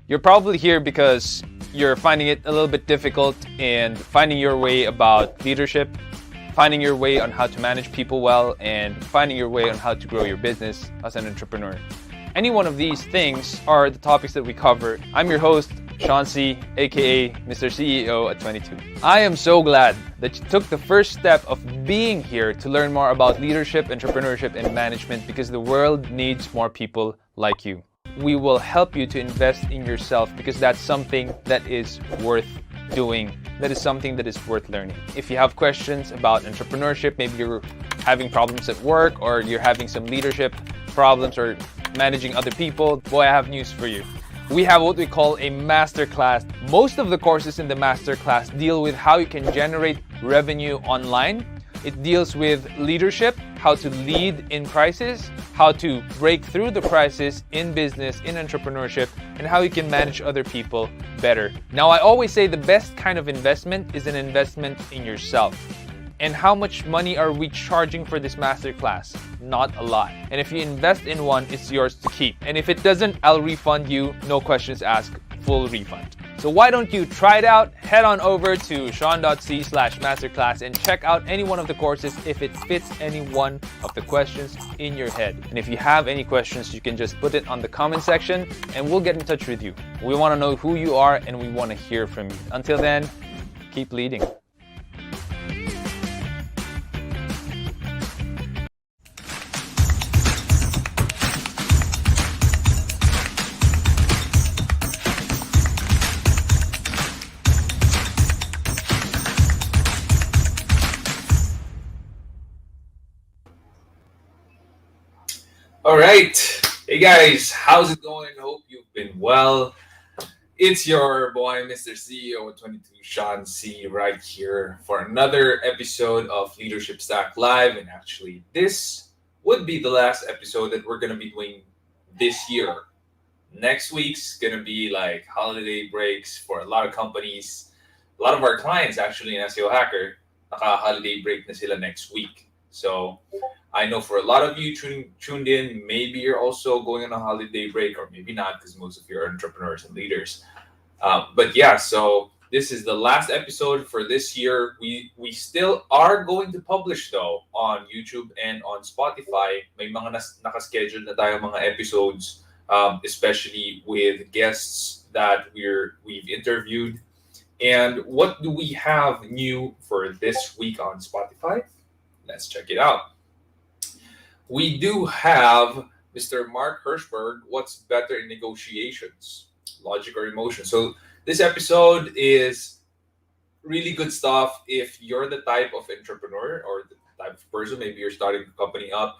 You're probably here because you're finding it a little bit difficult and finding your way about leadership, finding your way on how to manage people well, and finding your way on how to grow your business as an entrepreneur. Any one of these things are the topics that we cover. I'm your host, Sean C., aka Mr. CEO at 22. I am so glad that you took the first step of being here to learn more about leadership, entrepreneurship, and management because the world needs more people like you. We will help you to invest in yourself because that's something that is worth doing. That is something that is worth learning. If you have questions about entrepreneurship, maybe you're having problems at work or you're having some leadership problems or managing other people, boy, I have news for you. We have what we call a masterclass. Most of the courses in the masterclass deal with how you can generate revenue online. It deals with leadership, how to lead in crisis, how to break through the crisis in business, in entrepreneurship, and how you can manage other people better. Now, I always say the best kind of investment is an investment in yourself. And how much money are we charging for this masterclass? Not a lot. And if you invest in one, it's yours to keep. And if it doesn't, I'll refund you, no questions asked, full refund. So why don't you try it out? Head on over to sean.c/masterclass and check out any one of the courses if it fits any one of the questions in your head. And if you have any questions, you can just put it on the comment section and we'll get in touch with you. We want to know who you are and we want to hear from you. Until then, keep leading. All right. Hey guys, how's it going? Hope you've been well. It's your boy, Mr. CEO at 22, Sean C, right here for another episode of Leadership Stack Live. And actually, this would be the last episode that we're going to be doing this year. Next week's going to be like holiday breaks for a lot of companies. A lot of our clients actually in SEO Hacker, naka-holiday break na sila next week. So I know for a lot of you tuned in, maybe you're also going on a holiday break, or maybe not, because most of you are entrepreneurs and leaders. But yeah, so this is the last episode for this year. We still are going to publish though on YouTube and on Spotify. May mga nakaschedule na tayo mga episodes, especially with guests that we've interviewed. And what do we have new for this week on Spotify? Let's check it out. We do have Mr. Mark Hirschberg, What's Better in Negotiations, Logic or Emotion? So this episode is really good stuff if you're the type of entrepreneur or the type of person, maybe you're starting a company up,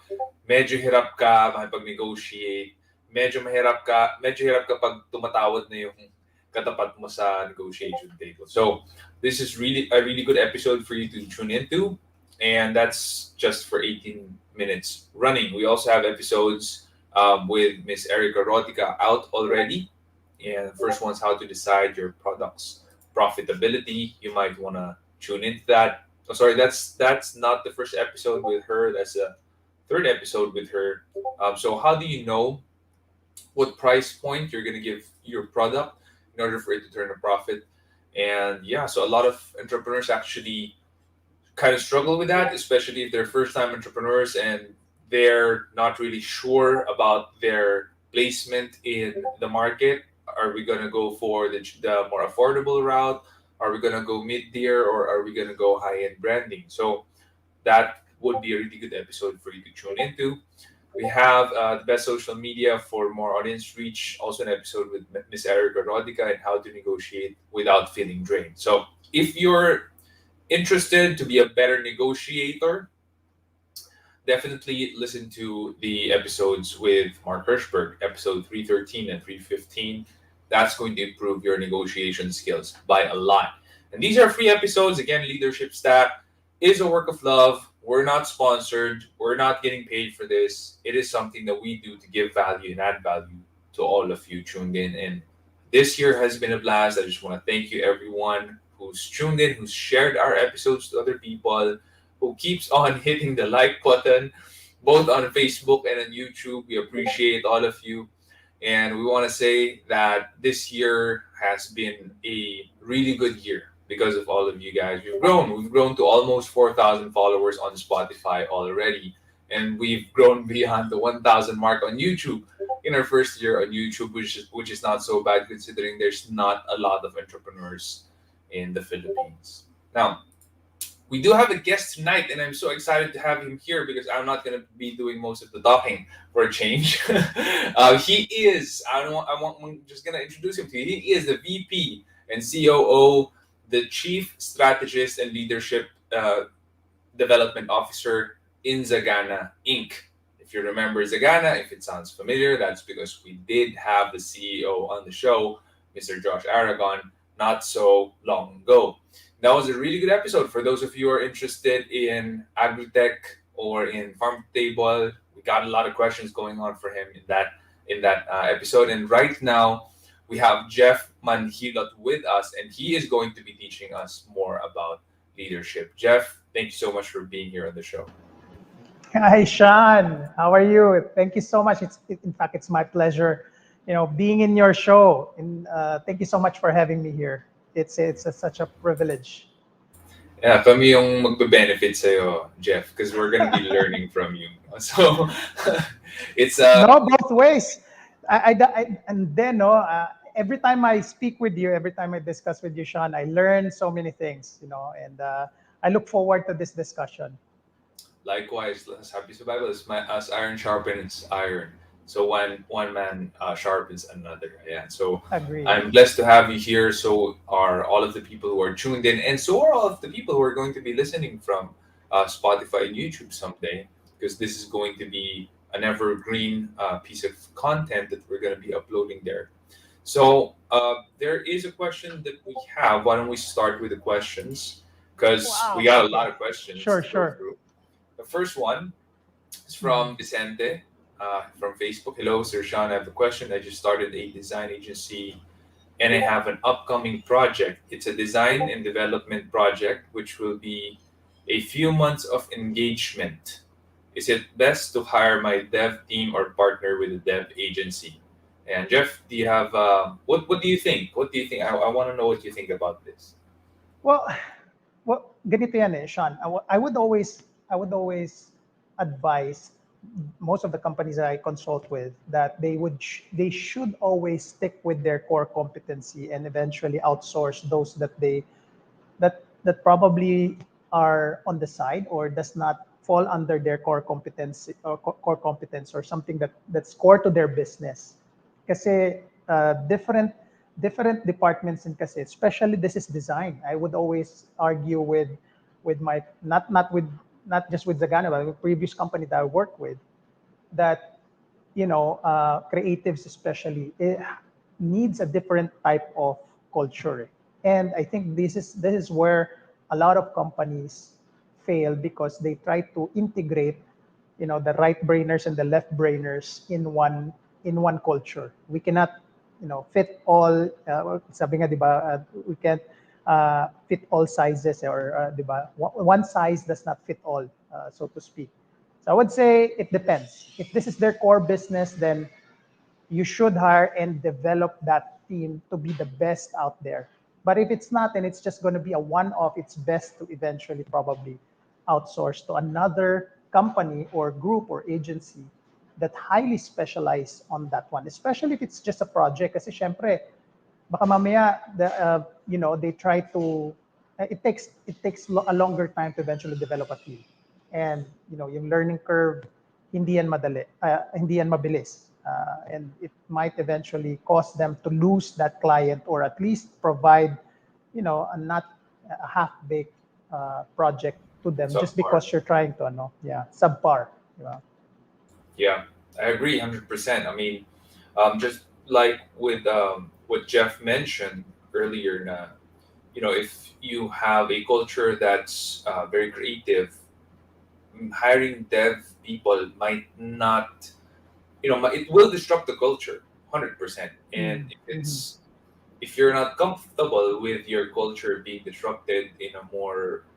medyo hirap ka makipag-negotiate, medyo hirap ka pag tumatawad na yung katapat mo sa negotiation table. So this is really a really good episode for you to tune into. And that's just for 18 minutes running. We also have episodes with Miss Erica Rotica out already. And the first one's how to decide your product's profitability. You might want to tune into that. Oh, sorry, that's not the first episode with her. That's a third episode with her. So how do you know what price point you're going to give your product in order for it to turn a profit? And yeah, so a lot of entrepreneurs actually kind of struggle with that, especially if they're first-time entrepreneurs and they're not really sure about their placement in the market. Are we going to go for the more affordable route? Are we going to go mid-tier, or are we going to go high-end branding? So that would be a really good episode for you to tune into. We have the best social media for more audience reach, also an episode with Miss Erica Rodica and how to negotiate without feeling drained. So if you're interested to be a better negotiator, definitely listen to the episodes with Mark Hirschberg, episode 313 and 315. That's going to improve your negotiation skills by a lot. And these are free episodes. Again, Leadership Stack is a work of love. We're not sponsored. We're not getting paid for this. It is something that we do to give value and add value to all of you tuned in. And this year has been a blast. I just want to thank you, everyone who's tuned in, who's shared our episodes to other people, who keeps on hitting the like button, both on Facebook and on YouTube. We appreciate all of you. And we want to say that this year has been a really good year because of all of you guys. We've grown. We've grown to almost 4,000 followers on Spotify already. And we've grown beyond the 1,000 mark on YouTube in our first year on YouTube, which is not so bad considering there's not a lot of entrepreneurs in the Philippines. Now, we do have a guest tonight, and I'm so excited to have him here because I'm not going to be doing most of the talking for a change. He is, I don't want, I want, I'm just going to introduce him to you. He is the VP and COO, the Chief Strategist and Leadership Development Officer in Zagana Inc. If you remember Zagana, if it sounds familiar, that's because we did have the CEO on the show, Mr. Josh Aragon, not so long ago. That was a really good episode for those of you who are interested in agri-tech or in farm table. We got a lot of questions going on for him in that episode. And right now, we have Jeff Manhilot with us, and he is going to be teaching us more about leadership. Jeff, thank you so much for being here on the show. Hi, Sean. How are you? Thank you so much. In fact, it's my pleasure, being in your show. And thank you so much for having me here. Such a privilege. Yeah, kami yung magbe-benefit sa'yo, Jeff, because we're gonna be learning from you. So, it's No, both ways. And then, no, every time I speak with you, every time I discuss with you, Sean, I learn so many things, and I look forward to this discussion. likewise, sabi sa Bible, as iron sharpens iron. So one man sharpens another. Yeah. So Agree. I'm blessed to have you here. So are all of the people who are tuned in, and so are all of the people who are going to be listening from Spotify and YouTube someday, because this is going to be an evergreen piece of content that we're going to be uploading there. So there is a question that we have. Why don't we start with the questions? Because we Wow. got a lot Okay. of questions Sure, to go sure. through. The first one is Mhm. from Vicente from Facebook. Hello, Sir Sean. I have a question. I just started a design agency and I have an upcoming project. It's a design and development project, which will be a few months of engagement. Is it best to hire my dev team or partner with a dev agency? And Jeff, do you have what do you think? What do you think? I want to know what you think about this. Well, ganito yan Sean. I would always advise most of the companies that I consult with that they should always stick with their core competency and eventually outsource those that probably are on the side or does not fall under their core competency or core competence or something that's core to their business. Kasi different departments in kasi, especially this is design. I would always argue with my not just with Zagana, but with previous company that I work with, that creatives especially, it needs a different type of culture. And I think this is where a lot of companies fail because they try to integrate the right brainers and the left brainers in one culture. We cannot fit all, sabi nga, di ba, we can't fit all sizes, or di ba, one size does not fit all, so to speak. So I would say it depends. If this is their core business, then you should hire and develop that team to be the best out there. But if it's not, and it's just going to be a one-off, it's best to eventually probably outsource to another company or group or agency that highly specialize on that one, especially if it's just a project. Kasi syempre, baka mamaya they try to it takes a longer time to eventually develop a team, and yung learning curve hindi yan madali, hindi yan mabilis, and it might eventually cause them to lose that client or at least provide a not a half baked project to them just Subpar. because you're trying to subpar, diba? Yeah, I agree 100%. I mean, just like with what Jeff mentioned earlier, if you have a culture that's very creative, hiring dev people might not, it will disrupt the culture 100%. And Mm. if Mhm. it's if you're not comfortable with your culture being disrupted in a more,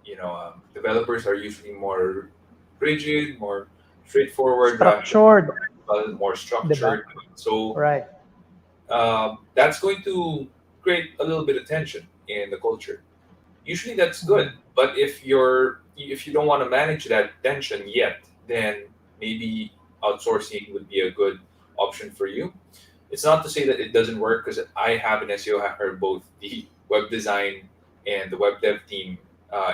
developers are usually more rigid, more straightforward rather than Structured. logical, more Diba? structured. So Right. that's going to create a little bit of tension in the culture. Usually that's good, Mhm. but if you don't want to manage that tension yet, then maybe outsourcing would be a good option for you. It's not to say that it doesn't work, because I have an SEO hacker, both the web design and the web dev team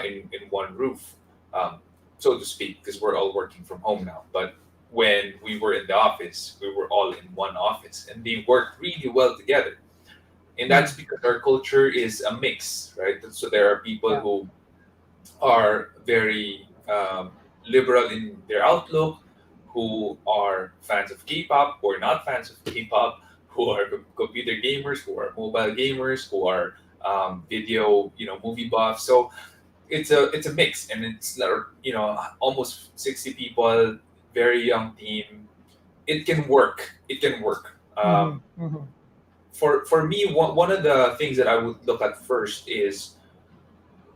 in one roof, um, so to speak, because we're all working from home now. But when we were in the office, we were all in one office, and they worked really well together. And that's Mhm. because our culture is a mix, right? So there are people Yeah. who are very liberal in their outlook, who are fans of K-pop or not fans of K-pop, who are computer gamers, who are mobile gamers, who are video, movie buffs. So it's a mix, and it's almost 60 people, very young team. It can work. It can work. Mhm. Mhm. For me, one of the things that I would look at first is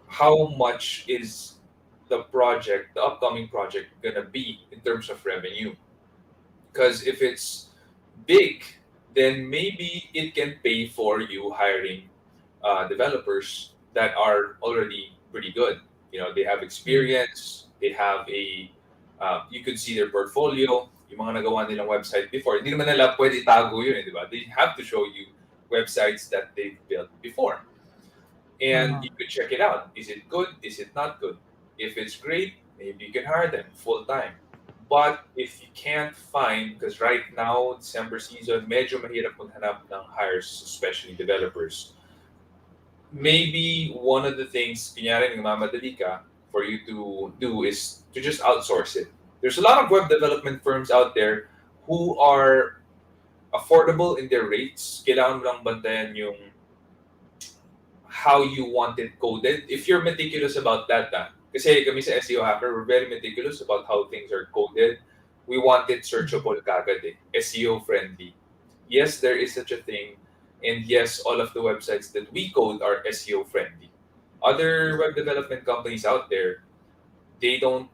how much is the upcoming project, gonna be in terms of revenue. Because if it's big, then maybe it can pay for you hiring developers that are already pretty good. They have Mhm. experience, they have you could see their portfolio, yung mga nagawa nilang website before. Hindi naman nila pwede itago yun, di ba? They have to show you websites that they've built before, and you Mhm. could check it out. Is it good? Is it not good? If it's great, maybe you can hire them full time. But if you can't find, because right now, December season, medyo mahirap maghanap ng hires, especially developers. Maybe one of the things, kunyari, nagmamadali ka, for you to do is to just outsource it. There's a lot of web development firms out there who are affordable in their rates. Kailangan mo lang bantayan yung how you want it coded. If you're meticulous about that, kasi kami sa SEO Hacker, we're very meticulous about how things are coded. We want it Mhm. searchable kagad SEO friendly. Yes, there is such a thing. And yes, all of the websites that we code are SEO friendly. Other web development companies out there, they don't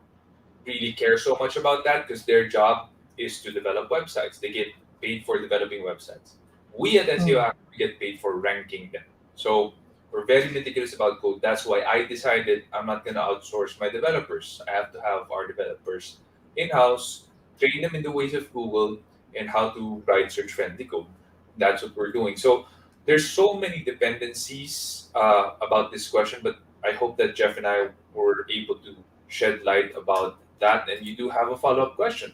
really care so much about that, because their job is to develop websites. They get paid for developing websites. We at SEO Mhm. actually get paid for ranking them. So we're very meticulous about code. That's why I decided I'm not going to outsource my developers. I have to have our developers in house, train them in the ways of Google and how to write search friendly code. That's what we're doing. So there's so many dependencies about this question, but I hope that Jeff and I were able to shed light about that. And you do have a follow up question.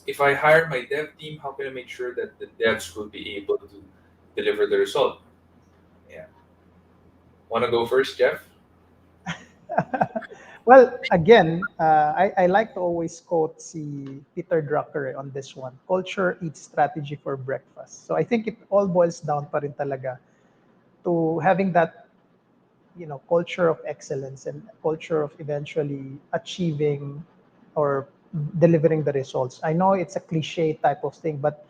If I hire my dev team, how can I make sure that the devs will be able to deliver the result? Yeah. Want to go first, Jeff? Well, again, I like to always quote si Peter Drucker on this one. Culture eats strategy for breakfast. So I think it all boils down pa rin talaga to having that, culture of excellence and culture of eventually achieving or delivering the results. I know it's a cliche type of thing, but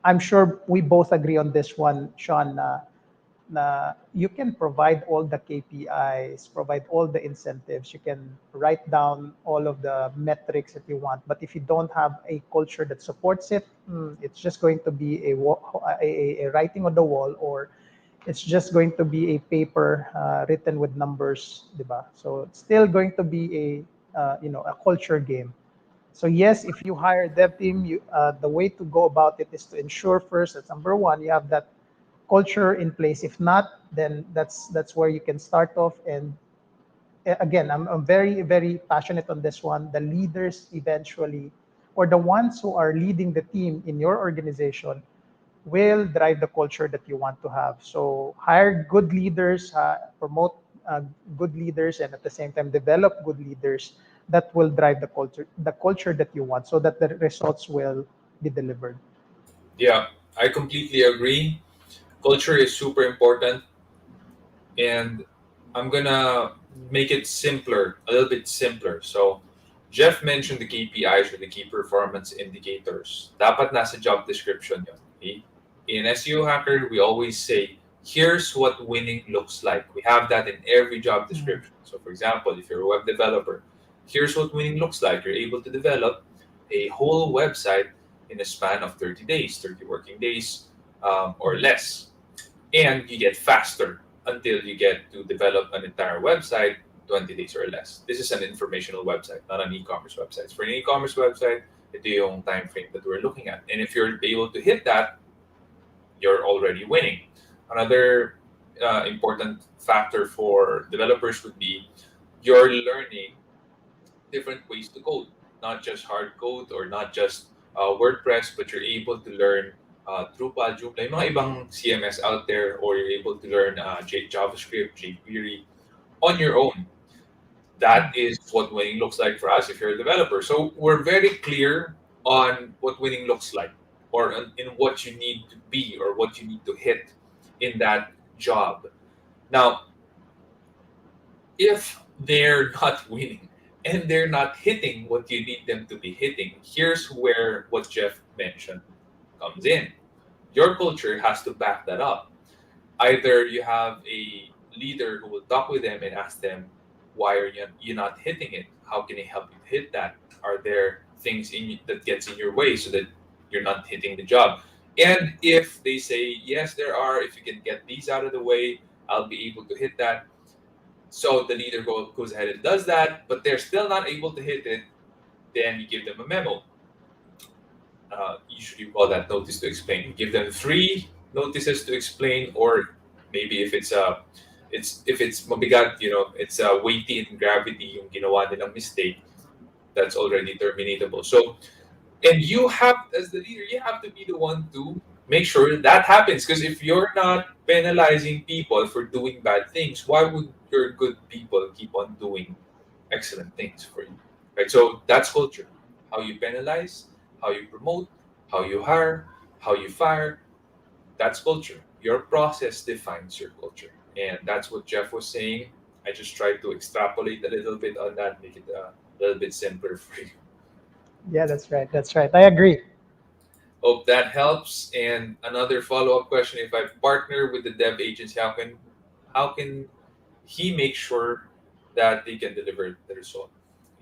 I'm sure we both agree on this one, Sean, na you can provide all the KPIs, provide all the incentives, you can write down all of the metrics that you want, but if you don't have a culture that supports it, it's just going to be a writing on the wall, or it's just going to be a paper written with numbers, diba? So it's still going to be a culture game. So yes, if you hire a dev team, the way to go about it is to ensure first that number one, you have that culture in place. If not, then that's where you can start off. And again, I'm very very passionate on this one. The leaders eventually, or the ones who are leading the team in your organization, will drive the culture that you want to have. So hire good leaders, promote good leaders, and at the same time develop good leaders that will drive the culture that you want, so that the results will be delivered. Yeah, I completely agree. Culture is super important, and I'm gonna make it simpler, a little bit simpler. So, Jeff mentioned the KPIs, or the key performance indicators. Dapat nasa job description yun. Okay? In SEO Hacker, we always say, here's what winning looks like. We have that in every job Mm. description. So, for example, if you're a web developer, here's what winning looks like. You're able to develop a whole website in a span of 30 days, 30 working days or less. And you get faster until you get to develop an entire website 20 days or less. This is an informational website, not an e-commerce website. For an e-commerce website, ito yung time frame that we're looking at. And if you're able to hit that, you're already winning. Another important factor for developers would be you're learning different ways to code, not just hard code or not just WordPress, but you're able to learn Drupal, Joomla, yung mga ibang CMS out there, or you're able to learn JavaScript, jQuery on your own. That is what winning looks like for us if you're a developer. So we're very clear on what winning looks like, or in what you need to be, or what you need to hit in that job. Now, if they're not winning and they're not hitting what you need them to be hitting, here's where what Jeff mentioned comes in. Your culture has to back that up. Either you have a leader who will talk with them and ask them, why are you not hitting it? How can I help you hit that? Are there things that gets in your way so that you're not hitting the job? And if they say, yes, there are, if you can get these out of the way, I'll be able to hit that. So the leader goes ahead and does that, but they're still not able to hit it. Then you give them a memo. Usually you call that notice to explain. You give them 3 notices to explain, or maybe if it's mabigat, it's weighty in gravity yung ginawa nilang mistake, that's already terminatable. So, and you have, as the leader, you have to be the one to make sure that happens. Because if you're not penalizing people for doing bad things, why would your good people keep on doing excellent things for you? Right? So that's culture. How you penalize, how you promote, how you hire, how you fire. That's culture. Your process defines your culture. And that's what Jeff was saying. I just tried to extrapolate a little bit on that, make it a little bit simpler for you. Yeah, that's right. That's right. I agree. Hope that helps. And another follow-up question: if I partner with the dev agency, how can he make sure that they can deliver the result?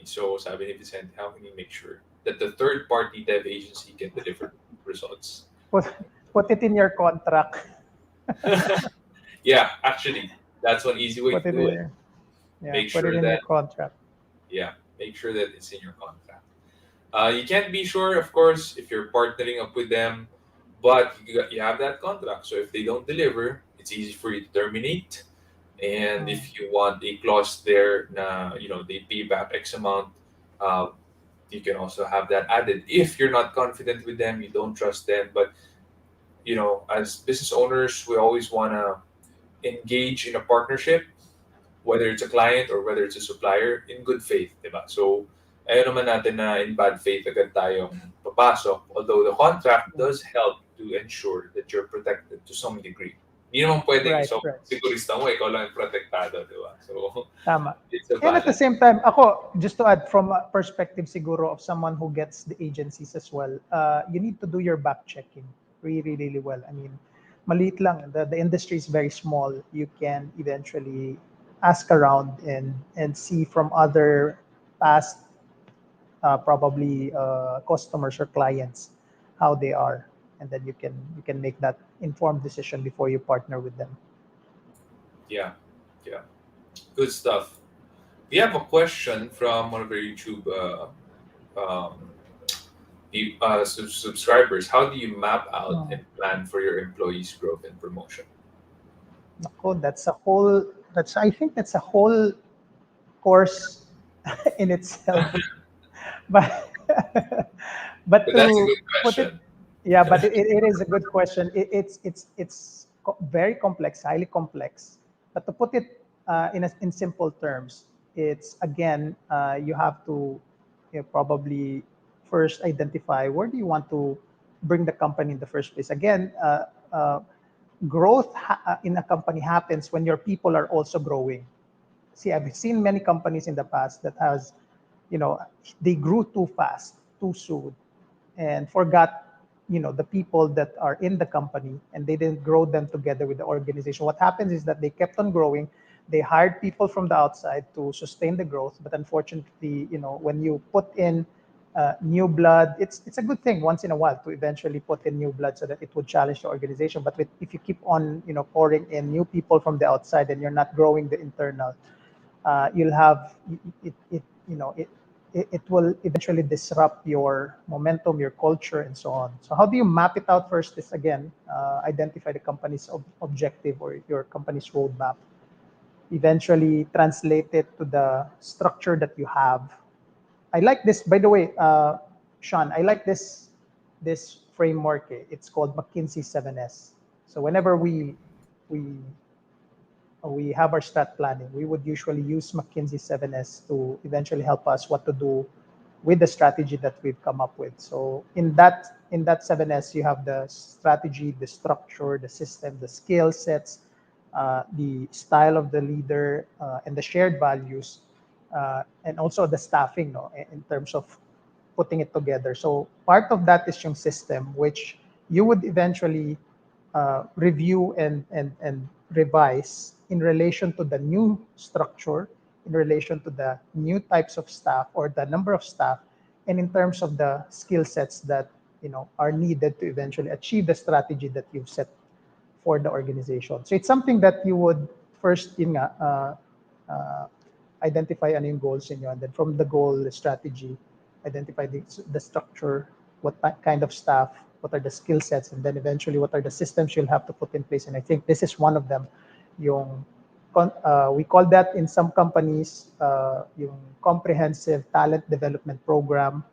So sabi ni Vicente, how can he make sure that the third-party dev agency can deliver results? Put, put it in your contract. Yeah, actually, that's one easy way Put to it do in it. your, yeah, Make put it sure in your that contract. Yeah, make sure that it's in your contract. You can't be sure, of course, if you're partnering up with them, but you have that contract. So if they don't deliver, it's easy for you to terminate. And Mm. if you want a clause there, they pay back X amount, uh, you can also have that added. If you're not confident with them, you don't trust them, but as business owners, we always want to engage in a partnership, whether it's a client or whether it's a supplier, in good faith, diba? So, ayaw naman natin na in bad faith agad tayong papasok, although the contract does help to ensure that you're protected to some degree. Hindi naman pwedeng Right, so right. sigurista mo, ikaw lang yung protektado, diba? So, Tama. it's a And at the balance. same time, ako, just to add from a perspective siguro of someone who gets the agencies as well, you need to do your back checking really, really well. I mean, maliit lang. The industry is very small. You can eventually ask around and see from other past probably customers or clients how they are, and then you can make that informed decision before you partner with them. Yeah, yeah. Good stuff. We have a question from one of our YouTube um, subscribers. How do you map out Oh. and plan for your employees' growth and promotion? Nako, I think that's a whole course in itself. But but But that's a to good put it, question. yeah, but it is a good question. It's very complex, highly complex. But to put it in simple terms, it's again you have to probably first identify where do you want to bring the company in the first place. Again, growth in a company happens when your people are also growing. See, I've seen many companies in the past that has, you know, they grew too fast, too soon, and forgot, the people that are in the company, and they didn't grow them together with the organization. What happens is that they kept on growing. They hired people from the outside to sustain the growth, but unfortunately, when you put in new blood. It's a good thing once in a while to eventually put in new blood so that it would challenge the organization. But if you keep on pouring in new people from the outside and you're not growing the internal, you'll have it will eventually disrupt your momentum, your culture, and so on. So how do you map it out? First is again identify the company's objective or your company's roadmap. Eventually translate it to the structure that you have. I like this, by the way, Sean. I like this framework. It's called McKinsey 7S. So whenever we we have our strat planning, we would usually use McKinsey 7S to eventually help us what to do with the strategy that we've come up with. So in that 7S, you have the strategy, the structure, the system, the skill sets, the style of the leader, and the shared values, and also the staffing, no, in terms of putting it together. So part of that is yung system, which you would eventually review and revise in relation to the new structure, in relation to the new types of staff or the number of staff, and in terms of the skill sets that are needed to eventually achieve the strategy that you've set for the organization. So it's something that you would first uh, identify ano yung goals niyo, and then from the goal, the strategy, identify the structure, what kind of staff, what are the skill sets, and then eventually what are the systems you'll have to put in place. And I think this is one of them. Yung we call that in some companies yung comprehensive talent development program.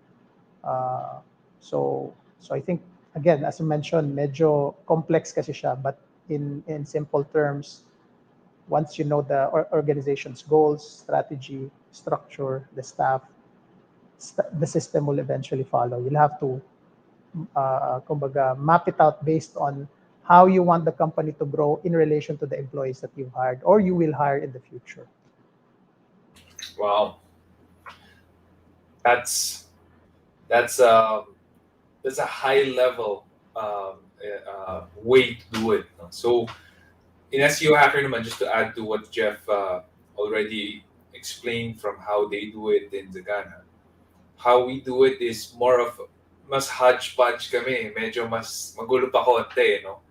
Uh, so I think again, as I mentioned, medyo complex kasi siya, but in simple terms, once you know the organization's goals, strategy, structure, the staff, the system will eventually follow. You'll have to kumbaga, map it out based on how you want the company to grow in relation to the employees that you've hired or you will hire in the future. Wow, that's that's um, that's a high level way to do it. No? So in SEO hacker naman, just to add to what Jeff already explained from how they do it in Zagana, how we do it is more of mas hodgepodge kami, medyo mas magulo pa konti, no?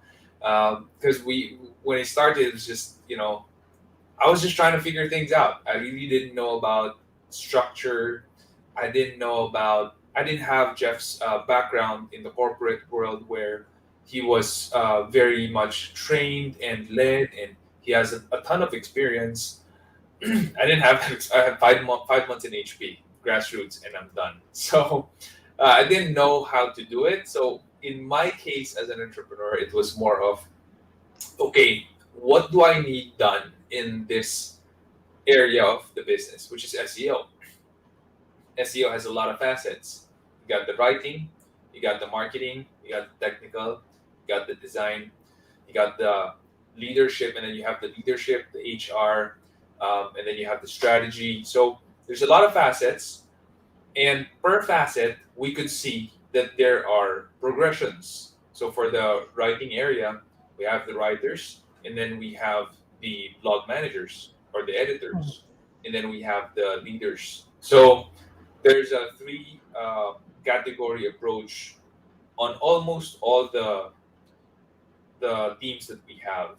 Because we when I started, it was just I was just trying to figure things out. I really didn't know about structure. I didn't have Jeff's background in the corporate world where he was very much trained and led, and he has a ton of experience. I didn't have. I had 5 months in HP grassroots, and I'm done. So I didn't know how to do it. So in my case as an entrepreneur, it was more of okay, what do I need done in this area of the business, which is SEO. SEO has a lot of facets. You got the writing, you got the marketing, you got the technical, you got the design, you got the leadership, and then you have the leadership, the HR, and then you have the strategy. So there's a lot of facets, and per facet, we could see that there are progressions. So for the writing area, we have the writers, and then we have the blog managers or the editors, and then we have the leaders. So there's a three category approach on almost all the teams that we have.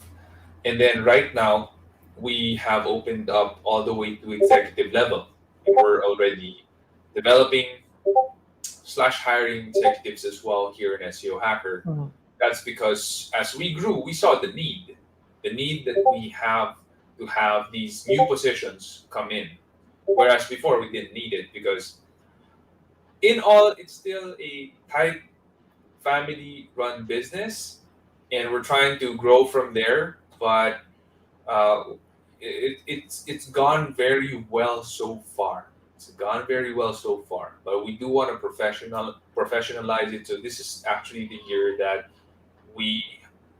And then right now, we have opened up all the way to executive level. We're already developing slash hiring executives as well here in SEO Hacker. Mhm. That's because as we grew, we saw the need that we have to have these new positions come in. Whereas before we didn't need it because in all, it's still a tight family run business and we're trying to grow from there. But it's gone very well so far. It's gone very well so far, but we do want to professionalize it. So this is actually the year that we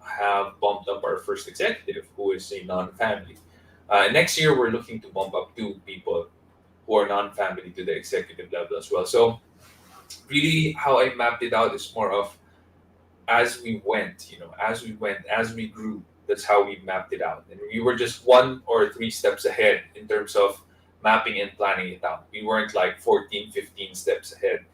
have bumped up our first executive, who is a non-family. Next year, we're looking to bump up two people who are non-family to the executive level as well. So really, how I mapped it out is more of as we went, as we grew, that's how we mapped it out. And we were just 1 or 3 steps ahead in terms of mapping and planning it out. We weren't like 14, 15 steps ahead.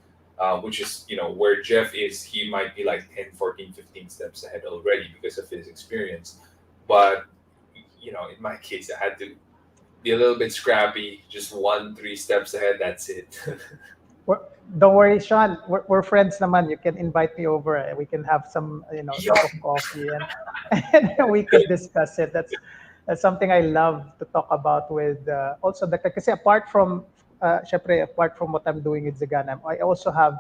which is, where Jeff is, he might be like 10, 14, 15 steps ahead already because of his experience. But, in my case, I had to be a little bit scrappy, just 1, 3 steps ahead. That's it. We're, don't worry, Sean. We're friends, naman. You can invite me over. We can have some, Yo, cup of coffee, and and we can discuss it. That's something I love to talk about with also the kasi syempre, apart from what I'm doing with Zagana, I also have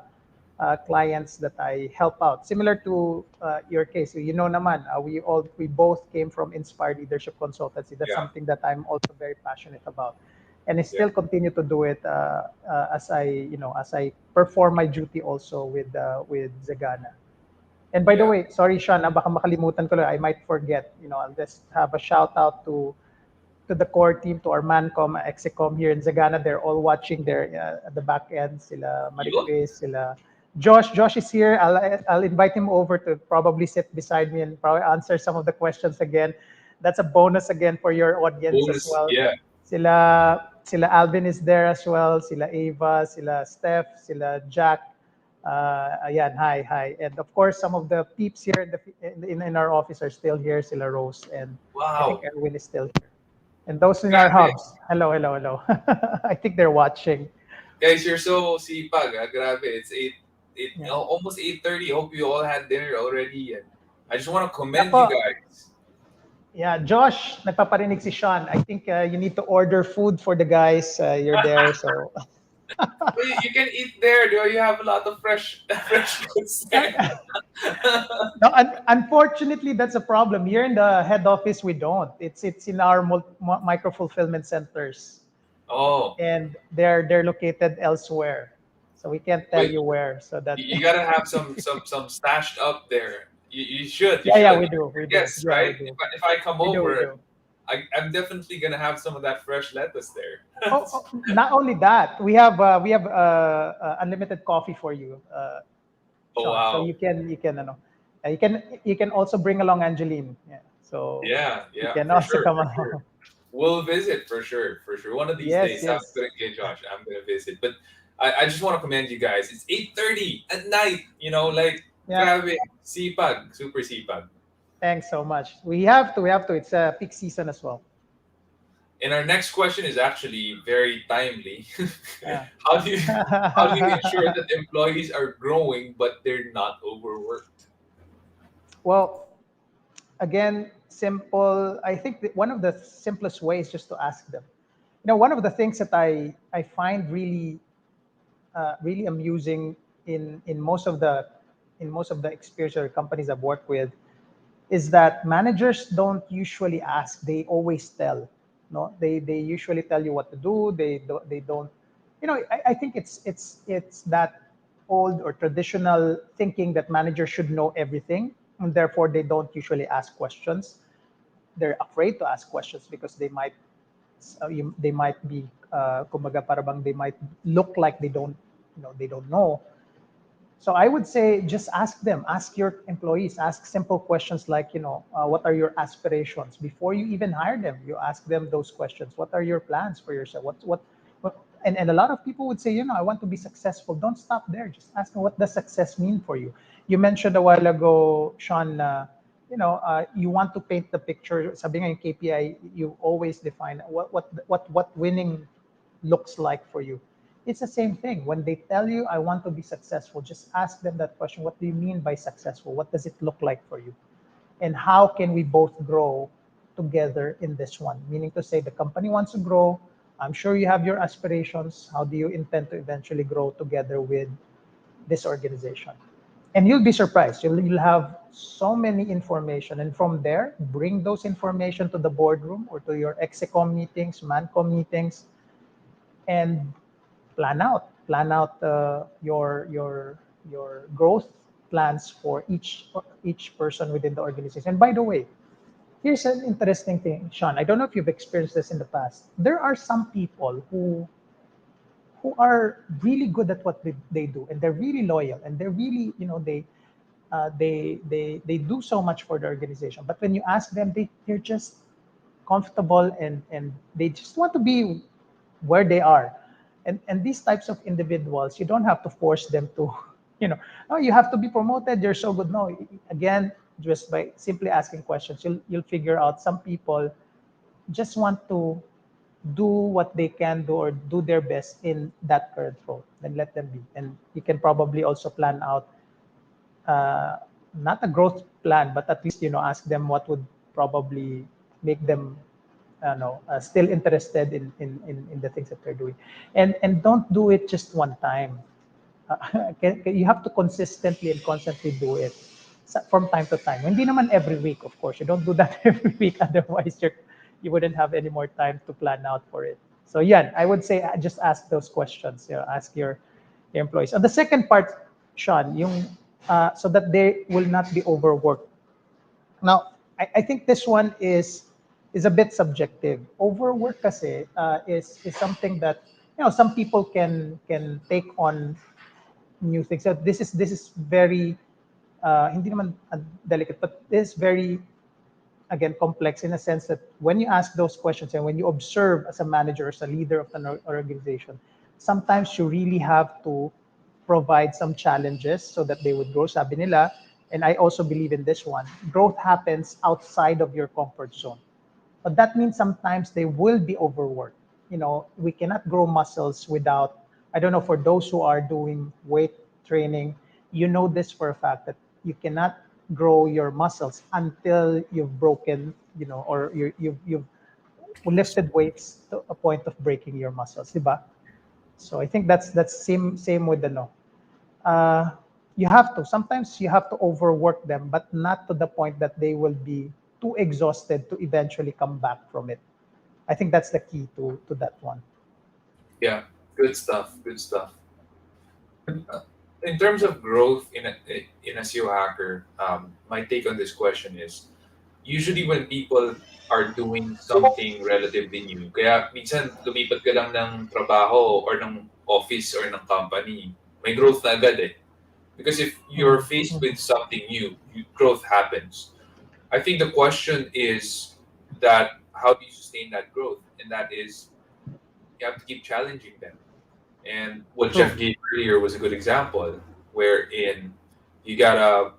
clients that I help out. Similar to your case, naman, we both came from Inspired Leadership Consultancy. That's yeah, something that I'm also very passionate about, and I yeah, still continue to do it as I perform my duty also with Zagana. And by the yeah. way, sorry Sean, baka makalimutan ko lang, I might forget. I'll just have a shout out to the core team, to our Mancom, Execom here in Zagana. They're all watching there at the back end. Sila Yo, Maricris, sila Josh. Josh is here. I'll invite him over to probably sit beside me and probably answer some of the questions again. That's a bonus again for your audience as bonus. well. Yeah. Sila Alvin is there as well. Sila Ava, sila Steph, sila Jack. Ayan, hi. And of course, some of the peeps here in our office are still here. Sila Rose, and I think Wow. Erwin is still here. And those in our Grabe. hubs, hello. I think they're watching. Guys, you're so sipag. Grabe. It's Yeah. almost 8:30. Hope you all had dinner already. And I just want to commend you Nako, guys. yeah, Josh, nagpaparinig si Sean. I think you need to order food for the guys. You're there, so. You can eat there. Do you have a lot of fresh fresh goods there? No, unfortunately, that's a problem. Here in the head office, we don't. It's in our micro fulfillment centers, Oh, and they're located elsewhere, so we can't tell wait. you where. So that. You gotta have some stashed up there. You should. You Yeah, should. we do, we do. Yes, Yeah, we right. do, If I come we over, do. I'm definitely gonna have some of that fresh lettuce there. Not only that, we have unlimited coffee for you, Oh Sean. So wow. you can also bring along Angeline. Yeah. So Yeah, you yeah, can for also sure, come for sure. along. We'll visit for sure, for sure. One of these Yes, days, sounds yes. good, okay, Josh. I'm gonna visit. But I just want to commend you guys. It's 8:30 at night. Like Yeah. grabe, sipag, super sipag. Thanks so much. We have to. It's a peak season as well. And our next question is actually very timely. Yeah. how do you how do you ensure that employees are growing but they're not overworked? Well, again, simple. I think that one of the simplest ways just to ask them. One of the things that I find really amusing in most of the experience or companies I've worked with is that managers don't usually ask; they always tell. No, they usually tell you what to do. They don't. I think it's that old or traditional thinking that managers should know everything, and therefore they don't usually ask questions. They're afraid to ask questions because they might be kumbaga parang they might look like they don't know. So I would say just ask them, ask your employees, ask simple questions like, what are your aspirations before you even hire them? You ask them those questions. What are your plans for yourself? What and a lot of people would say, I want to be successful. Don't stop there. Just ask them, what does success mean for you? You mentioned a while ago, Sean, you want to paint the picture. Sabi nga yung KPI, you always define what winning looks like for you. It's the same thing. When they tell you, I want to be successful, just ask them that question. What do you mean by successful? What does it look like for you? And how can we both grow together in this one? Meaning to say, the company wants to grow. I'm sure you have your aspirations. How do you intend to eventually grow together with this organization? And you'll be surprised. You'll have so many information. And from there, bring those information to the boardroom or to your execom meetings, mancom meetings, and plan out your growth plans for each person within the organization. And by the way, here's an interesting thing, Sean. I don't know if you've experienced this in the past. There are some people who are really good at what they do, and they're really loyal, and they're really, they do so much for the organization. But when you ask them, they're just comfortable, and they just want to be where they are. And these types of individuals, you don't have to force them to, oh, you have to be promoted, you're so good. No, again, just by simply asking questions, you'll figure out some people just want to do what they can do or do their best in that current role. Then let them be. And you can probably also plan out uh, not a growth plan, but at least ask them what would probably make them still interested in the things that they're doing, and don't do it just one time. You have to consistently and constantly do it from time to time. Hindi naman every week, of course. You don't do that every week, otherwise you wouldn't have any more time to plan out for it. So yeah, I would say just ask those questions. Ask your employees. And the second part, Sean, yung so that they will not be overworked. Now, I think this one is a bit subjective. Overwork kasi is something that some people can take on new things. So this is very hindi naman delicate, but this is very again complex in a sense that when you ask those questions and when you observe as a manager, as a leader of an organization, sometimes you really have to provide some challenges so that they would grow. Sabi nila, and I also believe in this one, growth happens outside of your comfort zone. But that means sometimes they will be overworked. We cannot grow muscles without, I don't know, for those who are doing weight training, this for a fact that you cannot grow your muscles until you've broken, or you've lifted weights to a point of breaking your muscles, diba? So I think that's same with the no. Uh, you have to sometimes you have to overwork them, but not to the point that they will be too exhausted to eventually come back from it. I think that's the key to that one. Yeah, good stuff. Good stuff. In terms of growth in a SEO hacker, my take on this question is usually when people are doing something relatively new, kaya minsan lumipat ka lang ng trabaho or ng office or ng company, may growth na agad eh. Because if you're faced with something new, growth happens. I think the question is that how do you sustain that growth? And that is you have to keep challenging them. And what True. Jeff gave earlier was a good example, wherein you gotta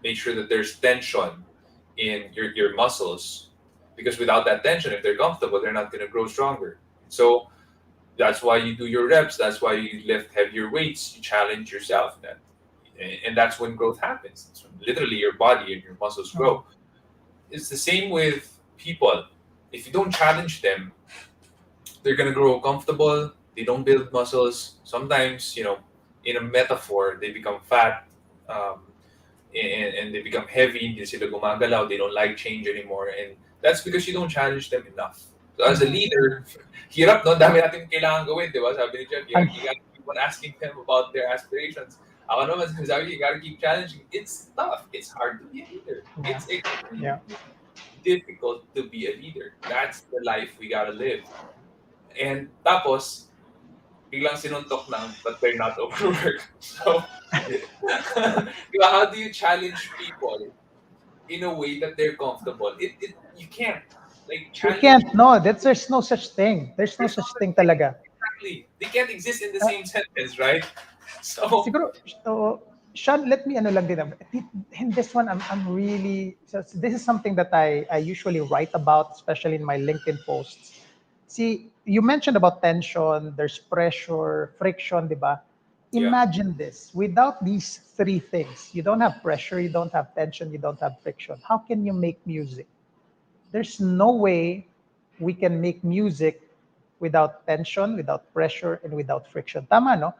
make sure that there's tension in your muscles, because without that tension, if they're comfortable, they're not gonna grow stronger. So that's why you do your reps. That's why you lift heavier weights. You challenge yourself, and that's when growth happens. It's when literally your body and your muscles grow. It's the same with people. If you don't challenge them, they're gonna grow comfortable. They don't build muscles. Sometimes, in a metaphor, they become fat, um, and they become heavy. Hindi sila gumagalaw. They don't like change anymore, and that's because you don't challenge them enough. So as a leader, hirap no, dami natin kailangan gawin, di ba? Sabi ni Jeff, you gotta keep on asking them about their aspirations. Ako naman, sabi, you gotta keep challenging. It's tough. It's hard to be a leader. Yeah. It's extremely Yeah. difficult to be a leader. That's the life we gotta live. And tapos, biglang sinuntok ng, but they're not overworked. So, diba, how do you challenge people in a way that they're comfortable? You can't. Like, You challenge, can't. No, there's no such thing. There's no there's no such such thing thing. talaga. Exactly. They can't exist in the Uh, same sentence, right? So, Siguro, Sean, let me ano lang din. In this one, I'm really, so this is something that I usually write about, especially in my LinkedIn posts. See, you mentioned about tension, there's pressure, friction, di ba? yeah, Imagine this, without these three things, you don't have pressure, you don't have tension, you don't have friction. How can you make music? There's no way we can make music without tension, without pressure, and without friction. Tama, no?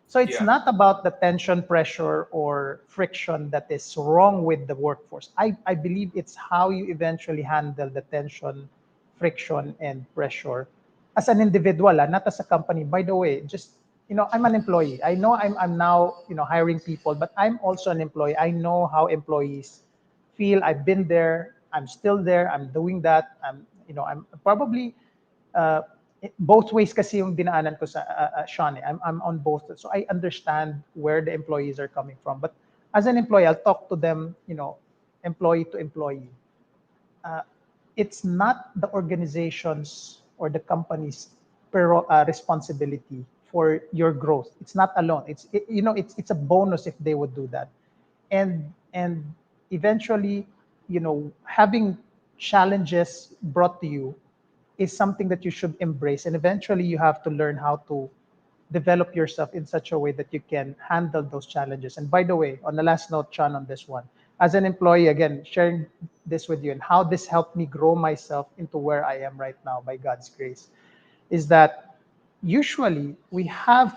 So it's yeah, not about the tension, pressure, or friction that is wrong with the workforce. I believe it's how you eventually handle the tension, friction, and pressure as an individual, not as a company. By the way, just I'm an employee. I know I'm now hiring people, but I'm also an employee. I know how employees feel. I've been there. I'm still there. I'm doing that. I'm probably uh, both ways kasi yung dinaanan ko sa Sean. I'm on both. So I understand where the employees are coming from. But as an employee, I'll talk to them, employee to employee. Uh, it's not the organizations or the companies responsibility for your growth. It's not alone. It's a bonus if they would do that, and eventually, having challenges brought to you is something that you should embrace, and eventually you have to learn how to develop yourself in such a way that you can handle those challenges. And by the way, on the last note, Sean, on this one, as an employee, again, sharing this with you and how this helped me grow myself into where I am right now by God's grace, is that usually we have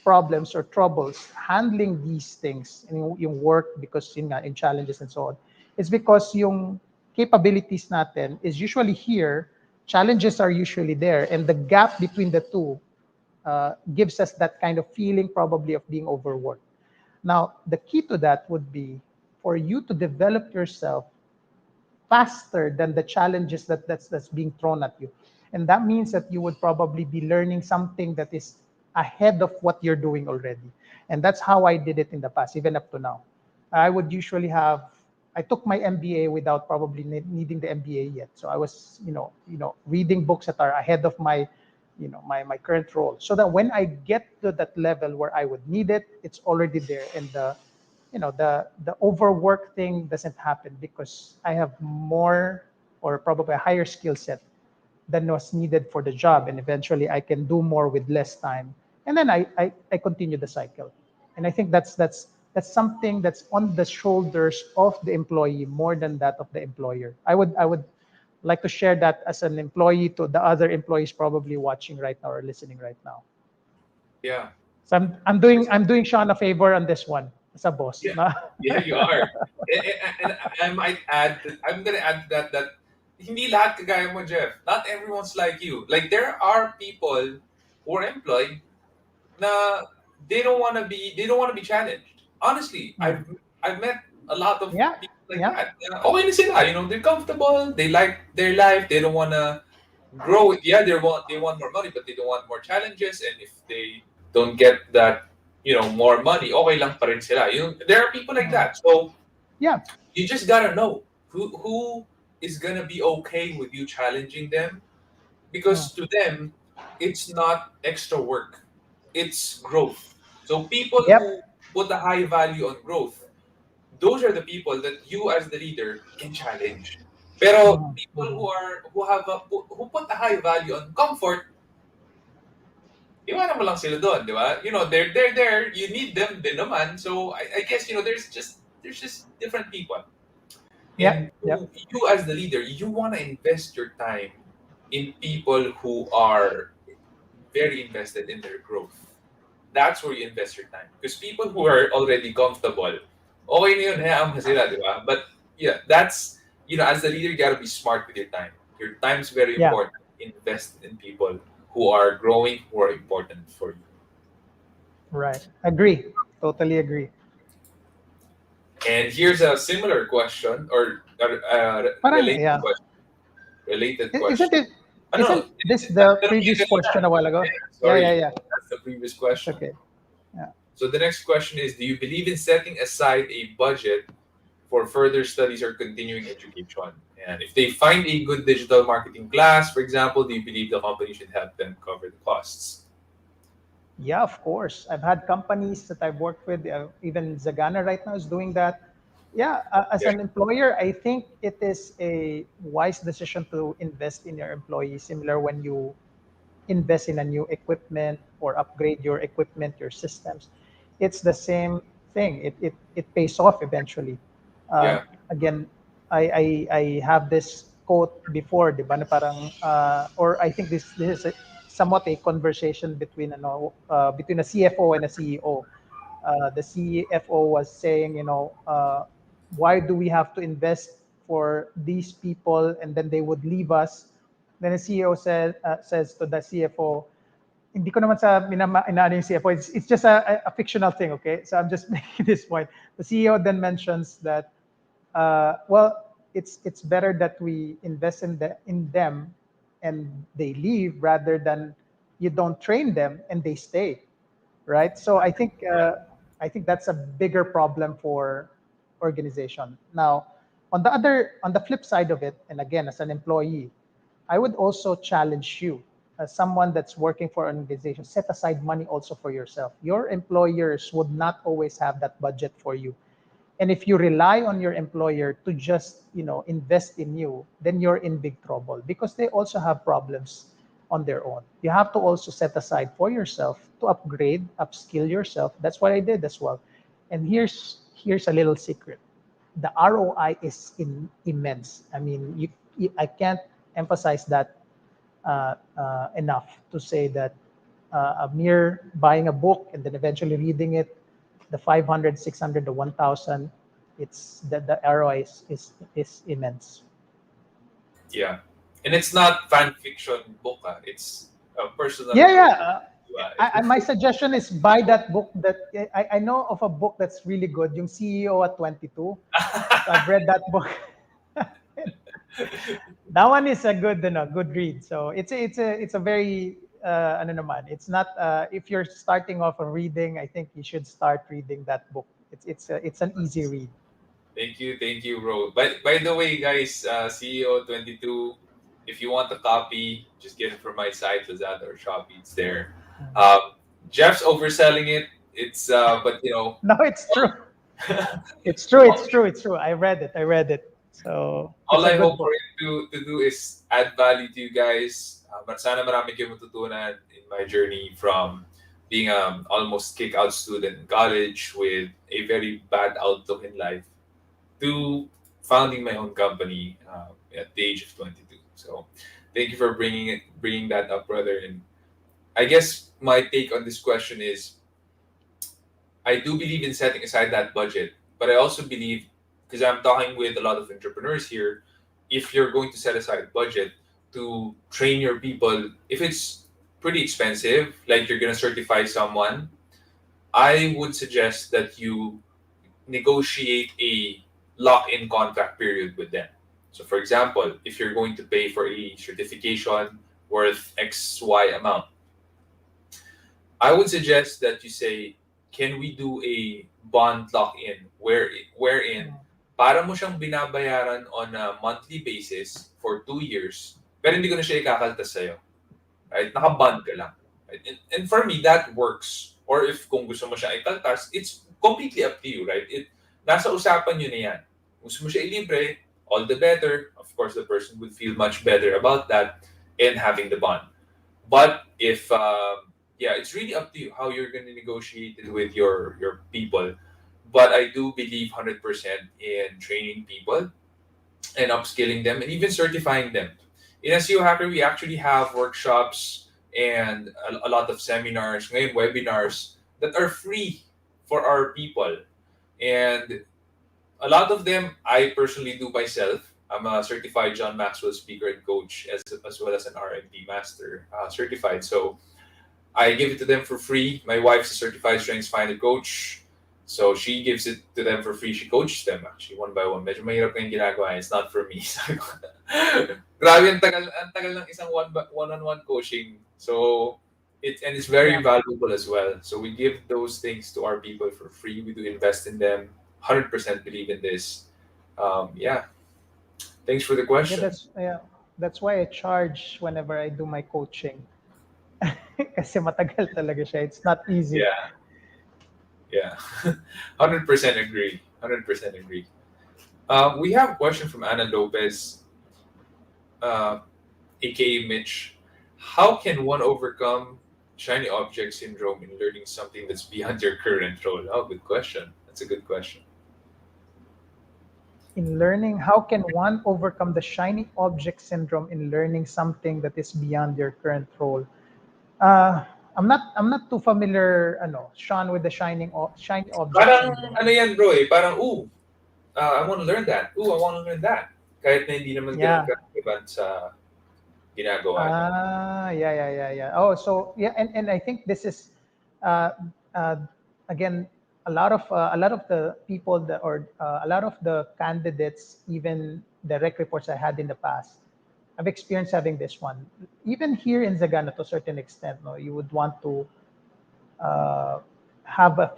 problems or troubles handling these things in yung work because in challenges and so on. It's because yung capabilities natin is usually here, challenges are usually there, and the gap between the two gives us that kind of feeling probably of being overworked. Now, the key to that would be for you to develop yourself faster than the challenges that's being thrown at you. And that means that you would probably be learning something that is ahead of what you're doing already. And that's how I did it in the past, even up to now. I would usually I took my MBA without probably needing the MBA yet. So I was, reading books that are ahead of my current role, so that when I get to that level where I would need it, it's already there. And the overwork thing doesn't happen because I have more or probably a higher skill set than was needed for the job, and eventually I can do more with less time, and then I continue the cycle. And I think that's something that's on the shoulders of the employee more than that of the employer. I would like to share that as an employee to the other employees probably watching right now or listening right now. Yeah. So I'm doing Sean a favor on this one as a boss. Yeah, yeah, you are. And I might add, I'm gonna add that hindi lahat kagaya mo, Jeff. Not everyone's like you. Like there are people who are employed na they don't want to be challenged. Honestly, Mm. I've met a lot of Yeah, people like yeah. that. Okay na sila, they're comfortable, they like their life, they don't want to grow it. Yeah, they want more money, but they don't want more challenges. And if they don't get that, more money, okay lang pa rin sila. There are people like Mm. that. So Yeah. you just gotta know who is gonna be okay with you challenging them, Mm. because to them it's not extra work, it's growth. So people who Yep. put a high value on growth, those are the people that you as the leader can challenge. Pero Mhm, people mhm. who put a high value on comfort, iwanan mo lang sila doon, di ba? They're there, you need them din naman. So I guess, there's just different people. And Yep. Yep. you as the leader, you want to invest your time in people who are very invested in their growth. That's where you invest your time. Because people who are already comfortable, okay na yun, hayaan mo sila, di ba? But yeah, as the leader, you gotta be smart with your time. Your time's very Yeah. important. Invest in people who are growing, who are important for you. Right. Agree. Totally agree. And here's a similar question, or Parang yeah. related Isn't question. it? I don't know. Isn't this the Tanong niya previous kanina. question a while ago? Yeah, Yeah. Yeah. sorry. Yeah. That's the previous It's question. okay. Yeah. So the next question is, do you believe in setting aside a budget for further studies or continuing education? And if they find a good digital marketing class, for example, do you believe the company should help them cover the costs? Yeah, of course. I've had companies that I've worked with, even Zagana right now is doing that. Yeah, as Yeah, an employer, I think it is a wise decision to invest in your employees, similar when you invest in a new equipment or upgrade your equipment, your systems. It's the same thing. It pays off eventually. yeah, Again, I have this quote before, di ba, na parang, or I think this is somewhat a conversation between a CFO and a CEO. The CFO was saying, why do we have to invest for these people and then they would leave us? Then the CEO says to the CFO, hindi ko naman sa inaano yung CFO. It's just a fictional thing, okay? So I'm just making this point. The CEO then mentions that, well, it's better that we invest in them and they leave rather than you don't train them and they stay, right? So I think that's a bigger problem for organization. Now, on the flip side of it, and again, as an employee, I would also challenge you. someone that's working for an organization, set aside money also for yourself. Your employers would not always have that budget for you. And if you rely on your employer to just, invest in you, then you're in big trouble because they also have problems on their own. You have to also set aside for yourself to upgrade, upskill yourself. That's what I did as well. And here's a little secret. The ROI is immense. I mean, I can't emphasize that enough to say that a mere buying a book and then eventually reading it, the 500, 600, the 1,000, it's the ROI is immense. Yeah, and it's not fan fiction book. It's a personal Yeah, growth. yeah. My suggestion is buy that book. That I know of a book that's really good, yung CEO at 22. So I've read that book. That one is a good read. So it's a very ano naman. It's not if you're starting off a reading, I think you should start reading that book. It's an easy read. Thank you, bro. By the way, guys, CEO 22, if you want a copy, just get it from my site, Lazada or Shopee. It's there. Um, Jeff's overselling it. It's but No, it's true. It's true. It's true. It's true. I read it. I read it. So all it's a I good hope for book. it to do is add value to you guys. Sana marami kayo matutunan in my journey from being almost kick out student in college with a very bad outlook in life to founding my own company at the age of 22. So thank you for bringing that up, brother. And I guess my take on this question is I do believe in setting aside that budget, but I also believe, because I'm talking with a lot of entrepreneurs here, if you're going to set aside budget to train your people, if it's pretty expensive, like you're gonna certify someone, I would suggest that you negotiate a lock-in contract period with them. So, for example, if you're going to pay for a certification worth X Y amount, I would suggest that you say, can we do a bond lock-in wherein para mo siyang binabayaran on a monthly basis for 2 years, pero hindi ko na siya ikakaltas sa'yo. Right? Naka-bond ka lang. Right? And for me, that works. Or if kung gusto mo siya ikaltas, it's completely up to you, right? Nasa usapan nyo na yan. Gusto mo siya ilibre, all the better. Of course, the person would feel much better about that and having the bond. But if yeah, it's really up to you how you're going to negotiate it with your people. But I do believe 100% in training people and upskilling them and even certifying them. In SEO Hacker, we actually have workshops and a lot of seminars, ngayon webinars that are free for our people. And a lot of them I personally do myself. I'm a certified John Maxwell speaker and coach as well as an R&D master certified. So I give it to them for free. My wife's a certified strengths finder coach. So she gives it to them for free. She coaches them actually one by one. Medyo mahirap na yung ginagawa. It's not for me. Sabi ko, grabe, ang tagal ng isang one-on-one coaching. So it's very valuable as well. So we give those things to our people for free. We do invest in them. 100% believe in this. Yeah. Thanks for the Yeah, question. that's why I charge whenever I do my coaching. Kasi matagal talaga siya. It's not easy. Yeah. Yeah. 100% agree. 100% agree. We have a question from Ana Lopez, aka Mitch. How can one overcome shiny object syndrome in learning something that's beyond your current role? Oh, good question. That's a good question. In learning, how can one overcome the shiny object syndrome in learning something that is beyond your current role? I'm not too familiar, Sean, with the shiny object Parang syndrome. ano yan bro parang I want to learn that. I want to learn that. Kahit na hindi naman ganun Yeah. ka-relevant sa ginagawa niyo. Yeah. Oh, so yeah, and I think this is uh, uh, again a lot of the people that or a lot of the candidates, even direct reports I had in the past, I've experienced having this one. Even here in Zagana, to a certain extent, no, you would want to uh, have a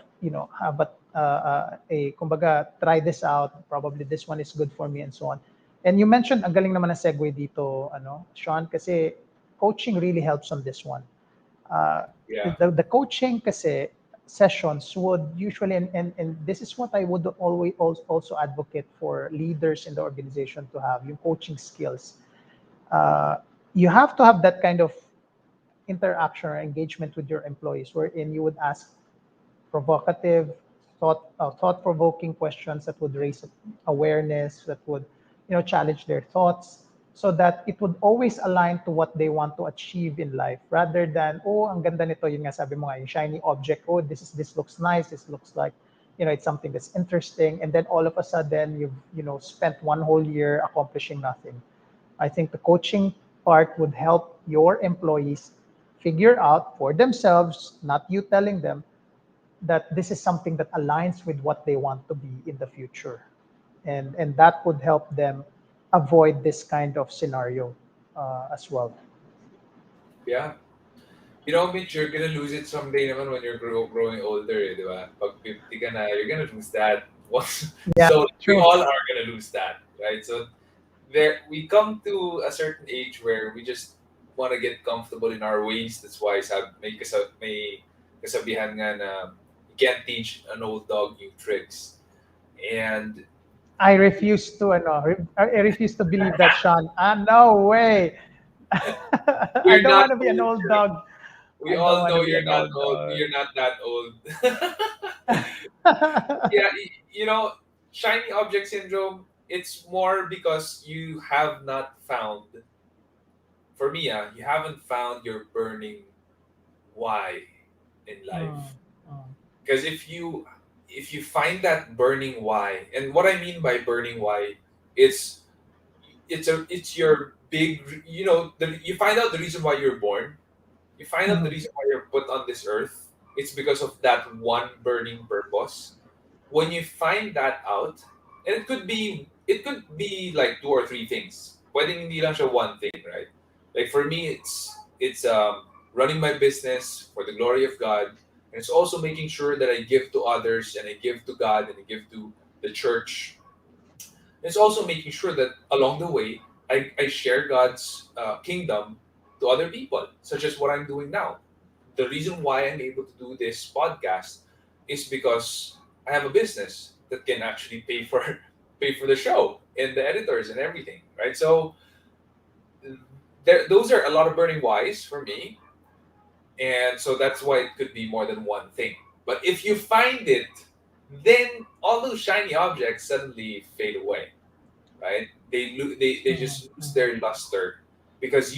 kumbaga, try this out. Probably this one is good for me and so on. And you mentioned ang galing naman ng segue dito, Sean, kasi coaching really helps on this one. Uh, Yeah. the coaching kasi sessions would usually, and this is what I would always also advocate for leaders in the organization to have, yung coaching skills. Uh, you have to have that kind of interaction or engagement with your employees wherein you would ask provocative, thought-provoking questions that would raise awareness, that would, challenge their thoughts, so that it would always align to what they want to achieve in life, rather than, oh, ang ganda nito, yun nga sabi mo nga, yung shiny object, oh, this looks nice, this looks like, it's something that's interesting, and then all of a sudden you've, spent one whole year accomplishing nothing. I think the coaching part would help your employees figure out for themselves, not you telling them, that this is something that aligns with what they want to be in the future, and that would help them avoid this kind of scenario as well. Yeah. You know, Mitch, you're gonna lose it someday naman when you're growing older, di ba? Pag 50 ka na, you're gonna lose that. Yeah, So we true. all are gonna lose that, right? So there, we come to a certain age where we just want to get comfortable in our ways. That's why may kasabihan nga na you can't teach an old dog new tricks. And I refuse to I refuse to believe that, Sean. No way. I we're don't not want to be an old. old dog. We I don't all want to know be you're an not old old. dog. You're not that old. Yeah, you know, shiny object syndrome, it's more because you have not found, for me, you haven't found your burning why in Mm, life. mm, Because if you find that burning why, and what I mean by burning why, it's it's your big, you find out the reason why you're born. You find out the mm, reason why you're put on this earth. It's because of that one burning purpose. When you find that out, and it could be like two or three things. Pwedeng hindi lang siya one thing, right? Like for me, it's running my business for the glory of God, and it's also making sure that I give to others, and I give to God, and I give to the church. It's also making sure that along the way, I share God's kingdom to other people, such as what I'm doing now. The reason why I'm able to do this podcast is because I have a business that can actually pay for pay for the show and the editors and everything, right? So those are a lot of burning whys for me, and so that's why it could be more than one thing. But if you find it, then all those shiny objects suddenly fade away, right? They mm, just lose mm. their luster because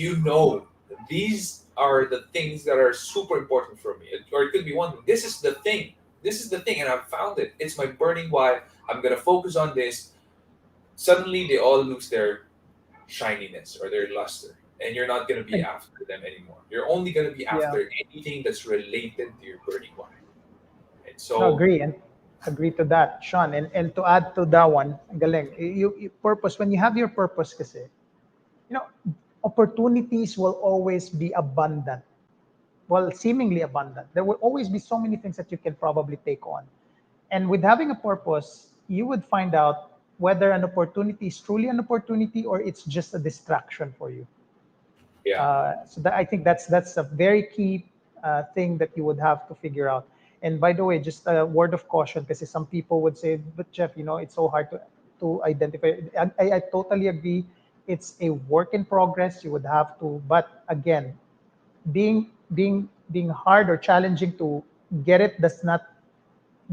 these are the things that are super important for me. Or it could be one thing. This is the thing. This is the thing, and I've found it. It's my burning why. I'm gonna focus on this. Suddenly, they all lose their shininess or their luster, and you're not gonna be Ag- after them anymore. You're only gonna be Yeah, after anything that's related to your burning why. And no, so, agree and agree to that, Sean. And to add to that one, galing. You purpose, when you have your purpose, kasi, you know, opportunities will always be abundant. Well, seemingly abundant. There will always be so many things that you can probably take on. And with having a purpose, you would find out whether an opportunity is truly an opportunity or it's just a distraction for you. yeah, So that, I think that's a very key thing that you would have to figure out. And by the way, just a word of caution, because some people would say, "But Jeff, it's so hard to identify." I totally agree. It's a work in progress. You would have to, but again, being hard or challenging to get it does not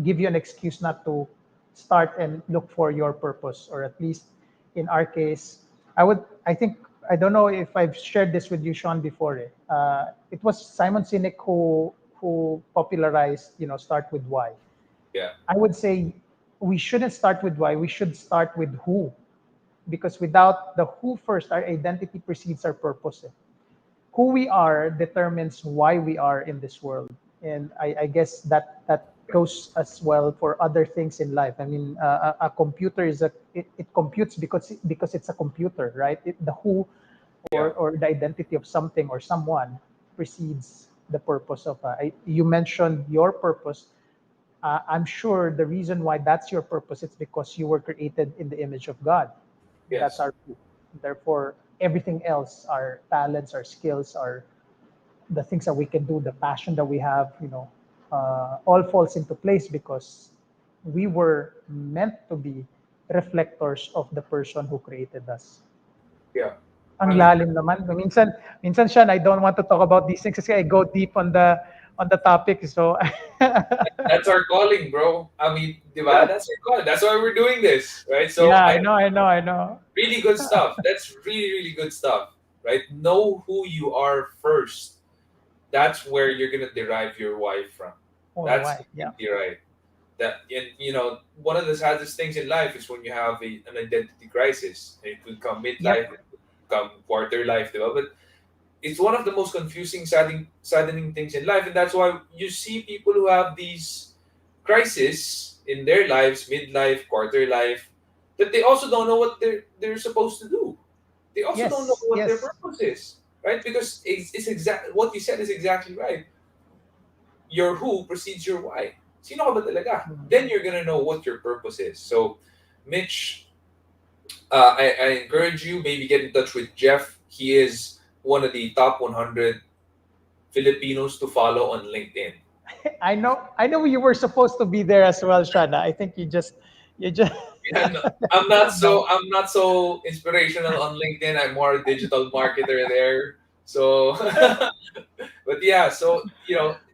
give you an excuse not to start and look for your purpose, or at least in our case, I don't know if I've shared this with you, Sean, before. It was Simon Sinek who popularized, start with why. yeah, I would say we shouldn't start with why. We should start with who, because without the who first, our identity precedes our purpose. Who we are determines why we are in this world, and I guess that goes as well for other things in life. I mean, a computer it computes because it's a computer, right? The who, yeah, or the identity of something or someone precedes the purpose of. You mentioned your purpose. I'm sure the reason why that's your purpose, it's because you were created in the image of God. That's yes, our who. Therefore, everything else, our talents, our skills, our the things that we can do, the passion that we have, all falls into place because we were meant to be reflectors of the person who created us. Yeah. Ang I mean, lalim naman. Minsan Sean, I don't want to talk about these things kasi I go deep on the topic. So that's our calling, bro. I mean, diba? That's our calling. That's why we're doing this, right? So yeah, I I know. really good stuff. That's really, really good stuff, right? Know who you are first. That's where you're gonna derive your why from. Oh, That's why? Yeah. completely right. That and one of the saddest things in life is when you have an identity crisis. It could come midlife, Yep. it could come quarter life, diba? But it's one of the most confusing, saddening things in life, and that's why you see people who have these crises in their lives, midlife, quarter life, that they also don't know what they're supposed to do. They also don't know Yes. what their Yes. purpose is, right? Because it's exact what you said is exactly right. Your who precedes your why. Sino ka ba talaga? Mm. Then you're gonna know what your purpose is. So, Mitch, I encourage you maybe get in touch with Jeff. He is one of the top 100 Filipinos to follow on LinkedIn. I know you were supposed to be there as well, Shana. I think you just Yeah, no, no. I'm not so inspirational on LinkedIn. I'm more a digital marketer there. So, but yeah, so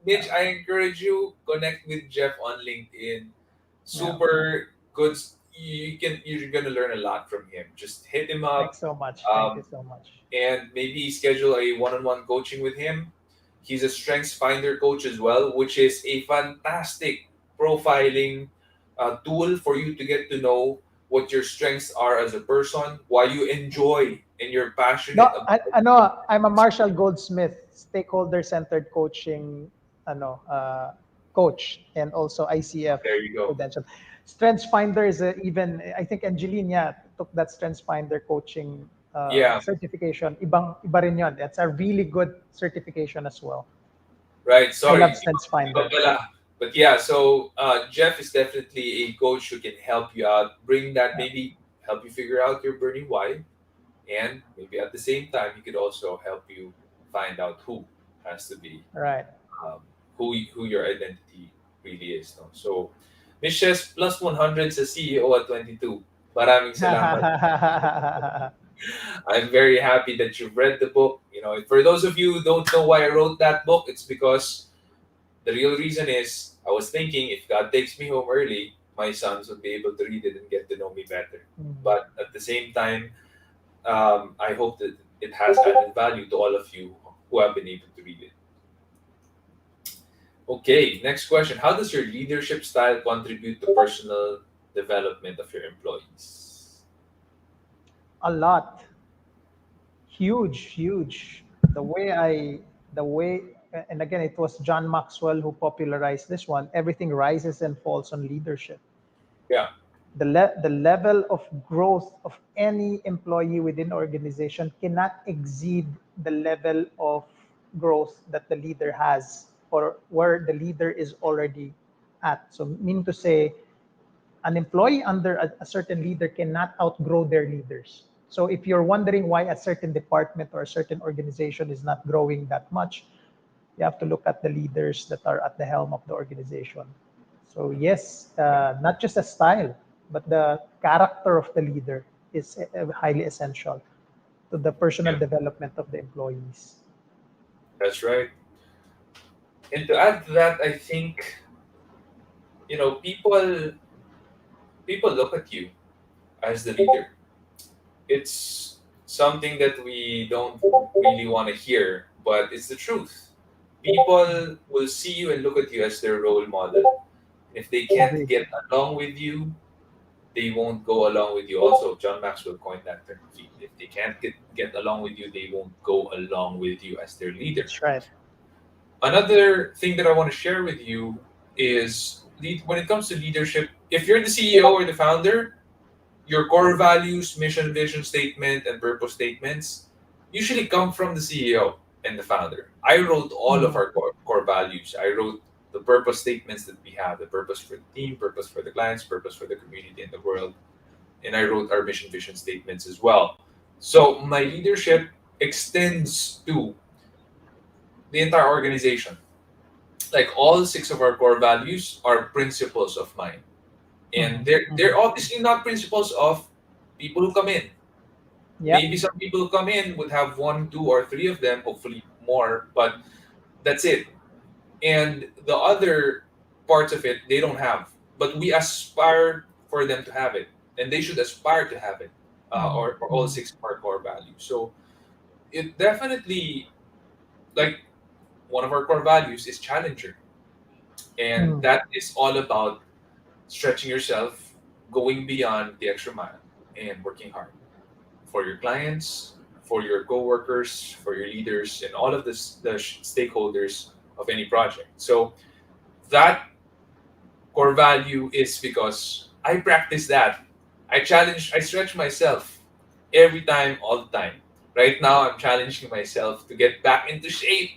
Mitch, I encourage you connect with Jeff on LinkedIn. Yeah. Super good. You're gonna learn a lot from him. Just hit him Thanks up. so much. Thank you Um, so much. and maybe schedule a one-on-one coaching with him. He's a strengths finder coach as well, which is a fantastic profiling tool for you to get to know what your strengths are as a person, why you enjoy and you're No, passionate about. I know I'm a Marshall Goldsmith stakeholder-centered coaching coach and also ICF There you go. credential. Strengths Finder is even I think Angelina took that Strengths Finder coaching Yeah, certification. Iba rin yun. That's a really good certification as well. right. I love Sorry. Strengths Iba Finder. pala. But yeah, so Jeff is definitely a coach who can help you out, bring that Yeah. maybe help you figure out your burning why, and maybe at the same time he could also help you find out who has to be Right. who your identity really is, no? So Miches plus 100 sa CEO at 22. Maraming salamat. I'm very happy that you've read the book. For those of you who don't know why I wrote that book, it's because the real reason is I was thinking if God takes me home early, my sons would be able to read it and get to know me better. Mm. But at the same time, I hope that it has added value to all of you who have been able to read it. Okay, next question. How does your leadership style contribute to personal development of your employees? A lot. Huge. The way I, the way, and again, it was John Maxwell who popularized this one. Everything rises and falls on leadership. Yeah, The level of growth of any employee within the organization cannot exceed the level of growth that the leader has or where the leader is already at. So, meaning to say, an employee under a certain leader cannot outgrow their leaders. So if you're wondering why a certain department or a certain organization is not growing that much, you have to look at the leaders that are at the helm of the organization. So yes, not just a style, but the character of the leader is highly essential to the personal yeah, development of the employees. that's right. And to add to that, I think people look at you as the leader. It's something that we don't really want to hear, but it's the truth. People will see you and look at you as their role model. If they can't Agreed. get along with you, they won't go along with you. Also, John Maxwell coined that term. If they can't get along with you, they won't go along with you as their leader. That's right. Another thing that I want to share with you is when it comes to leadership, if you're the CEO or the founder, your core values, mission, vision statement, and purpose statements usually come from the CEO and the founder. I wrote all of Mm, our core values. I wrote the purpose statements that we have, the purpose for the team, purpose for the clients, purpose for the community and the world. And I wrote our mission, vision statements as well. So my leadership extends to the entire organization. Like all six of our core values are principles of mine. And Mhm, they're mhm. obviously not principles of people who come in. Maybe Yep. some people who come in would have one, two, or three of them, hopefully more, but that's it. And the other parts of it they don't have, but we aspire for them to have it, and they should aspire to have it, Mhm, or all mhm, six of our core values. So it definitely, like, one of our core values is challenger, and mhm, that is all about stretching yourself, going beyond the extra mile, and working hard for your clients, for your coworkers, for your leaders, and all of the stakeholders of any project. So that core value is because I practice that. I stretch myself every time, all the time. Right now, I'm challenging myself to get back into shape.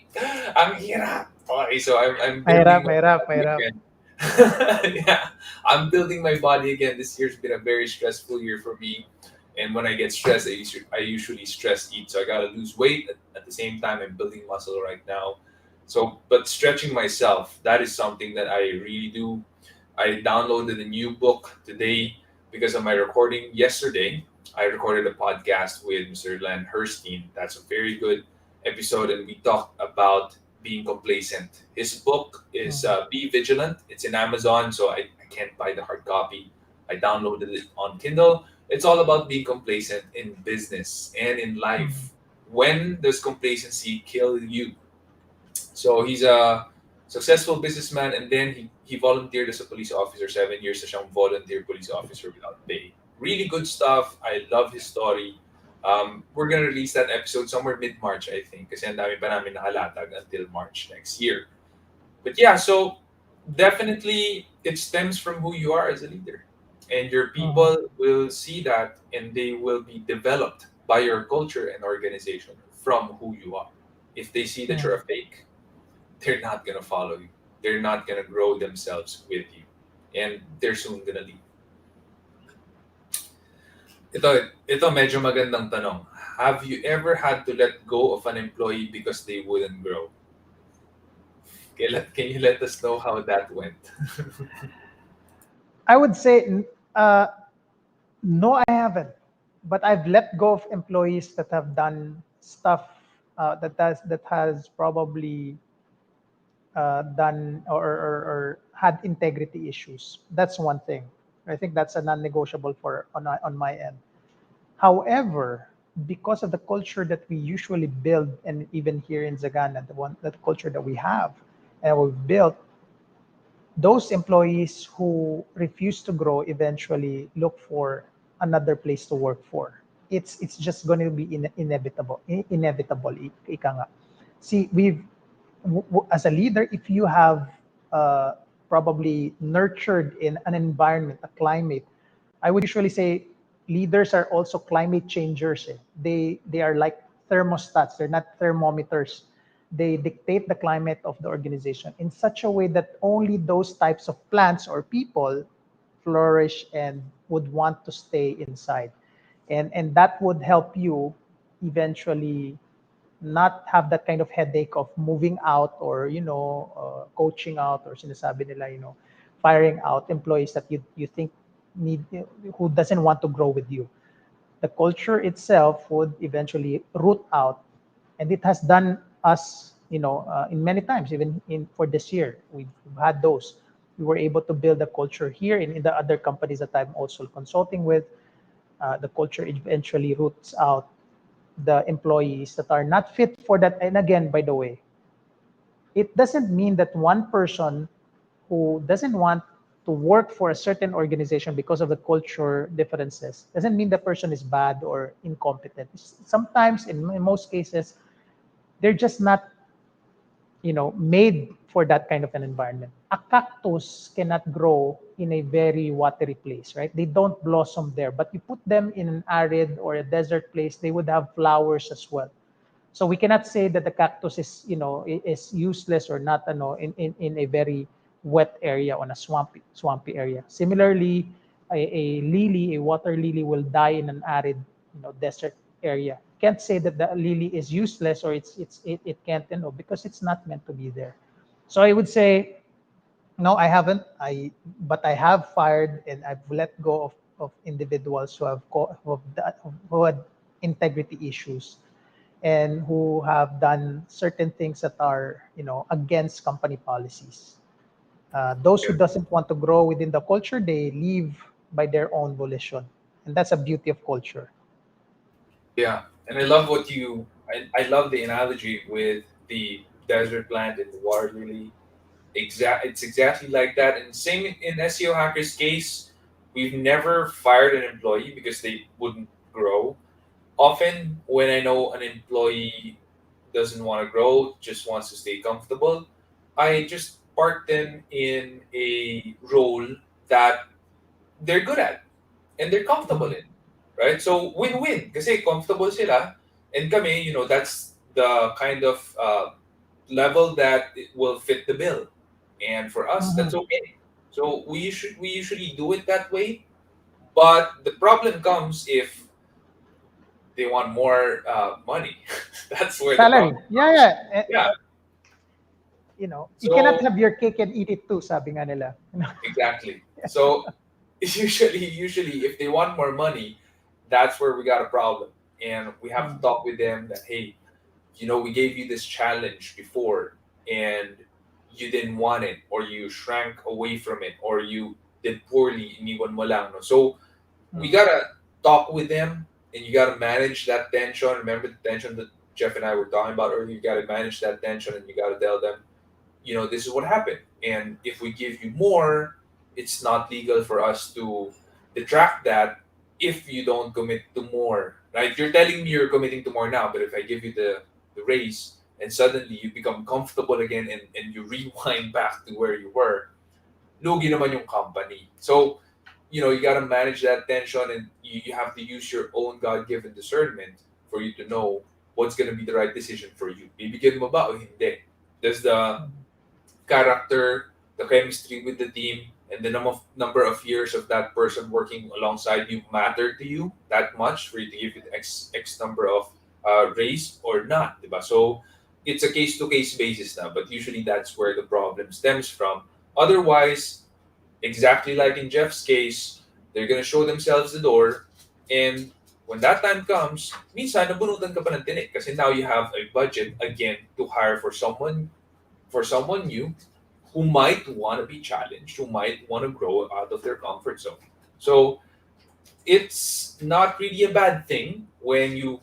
I'm here. Okay, so I'm building Mahirap, my mahirap, body mahirap. again. Yeah, I'm building my body again. This year's been a very stressful year for me. And when I get stressed, I usually stress eat. So I gotta lose weight. At the same time, I'm building muscle right now. So, but stretching myself, that is something that I really do. I downloaded a new book today because of my recording yesterday. I recorded a podcast with Mr. Len Herstein. That's a very good episode, and we talked about being complacent. His book is Mhm, Be Vigilant. It's in Amazon, so I can't buy the hard copy. I downloaded it on Kindle. It's all about being complacent in business and in mhm, life. When does complacency kill you? So he's a successful businessman, and then he volunteered as a police officer 7 years na siyang volunteer police officer without pay. Really good stuff. I love his story. We're gonna release that episode somewhere mid-March, I think, kasi ang dami pa namin nakalatag until March next year. But yeah, so definitely it stems from who you are as a leader. And your mhm, people will see that and they will be developed by your culture and organization from who you are. If they see that you're mhm. a fake, they're not gonna follow you. They're not gonna grow themselves with you, and they're soon gonna leave. Ito medyo magandang tanong. Have you ever had to let go of an employee because they wouldn't grow? Can you let us know how that went? I would say uh, no, I haven't. But I've let go of employees that have done stuff that has probably done or had integrity issues. That's one thing. I think that's a non-negotiable for on my end. However, because of the culture that we usually build, and even here in Zagana, that culture that we have and we've built, those employees who refuse to grow eventually look for another place to work for. It's just going to be inevitable. Inevitable, ika nga. See, as a leader, if you have probably nurtured in an environment, a climate, I would usually say leaders are also climate changers. Eh. They are like thermostats. They're not thermometers. They dictate the climate of the organization in such a way that only those types of plants or people flourish and would want to stay inside. And that would help you eventually not have that kind of headache of moving out or coaching out or sinasabi nila firing out employees that you think need who doesn't want to grow with you. The culture itself would eventually root out, and it has done us in many times. Even in for this year we've had those. We were able to build a culture here in the other companies that I'm also consulting with. The culture eventually roots out the employees that are not fit for that. And again, by the way, it doesn't mean that one person who doesn't want to work for a certain organization because of the culture differences doesn't mean the person is bad or incompetent. Sometimes, in most cases, they're just not made for that kind of an environment. A cactus cannot grow in a very watery place, right? They don't blossom there, but you put them in an arid or a desert place, they would have flowers as well. So we cannot say that the cactus is useless or not in a very wet area on a swampy area. Similarly, a lily, a water lily will die in an arid desert area. Can't say that the Lily is useless or it can't, because it's not meant to be there. So I would say no, I haven't. But I have fired and I've let go of individuals who had integrity issues and who have done certain things that are against company policies. Those who Yeah. doesn't want to grow within the culture, they leave by their own volition, and that's a beauty of culture. Yeah, and I love I love the analogy with the desert plant and the water lily. It's exactly like that. And same in SEO Hackers' case, we've never fired an employee because they wouldn't grow. Often, when I know an employee doesn't want to grow, just wants to stay comfortable, I just park them in a role that they're good at and they're comfortable Mhm. in, right? So win-win kasi comfortable sila and kami, that's the kind of level that it will fit the bill. And for us, that's Mhm. okay. So we usually do it that way. But the problem comes if they want more money. That's where the Salary, problem yeah, comes. yeah. Yeah. You cannot So have your cake and eat it too, sabi nga nila. exactly. So usually if they want more money, that's where we got a problem. And we have to Mm. talk with them that hey, we gave you this challenge before and you didn't want it or you shrank away from it or you did poorly, iniwan mo lang. No? So we Mm. gotta talk with them and you gotta manage that tension. Remember the tension that Jeff and I were talking about earlier? You gotta manage that tension and you gotta tell them, this is what happened. And if we give you more, it's not legal for us to detract that if you don't commit to more. Right? You're telling me you're committing to more now, but if I give you the raise and suddenly you become comfortable again and you rewind back to where you were, lugi naman yung company. So, you got to manage that tension and you have to use your own God given discernment for you to know what's going to be the right decision for you. Bibigyan mo ba o hindi? Does the character, the chemistry with the team, and the number of years of that person working alongside you matter to you that much for you to give it X number of raise or not, diba? So it's a case to case basis now, but usually that's where the problem stems from. Otherwise, exactly like in Jeff's case, they're gonna show themselves the door, and when that time comes, minsan nabunutan ka pa ng tinik kasi now you have a budget again to hire for someone new who might want to be challenged, who might want to grow out of their comfort zone. So it's not really a bad thing when you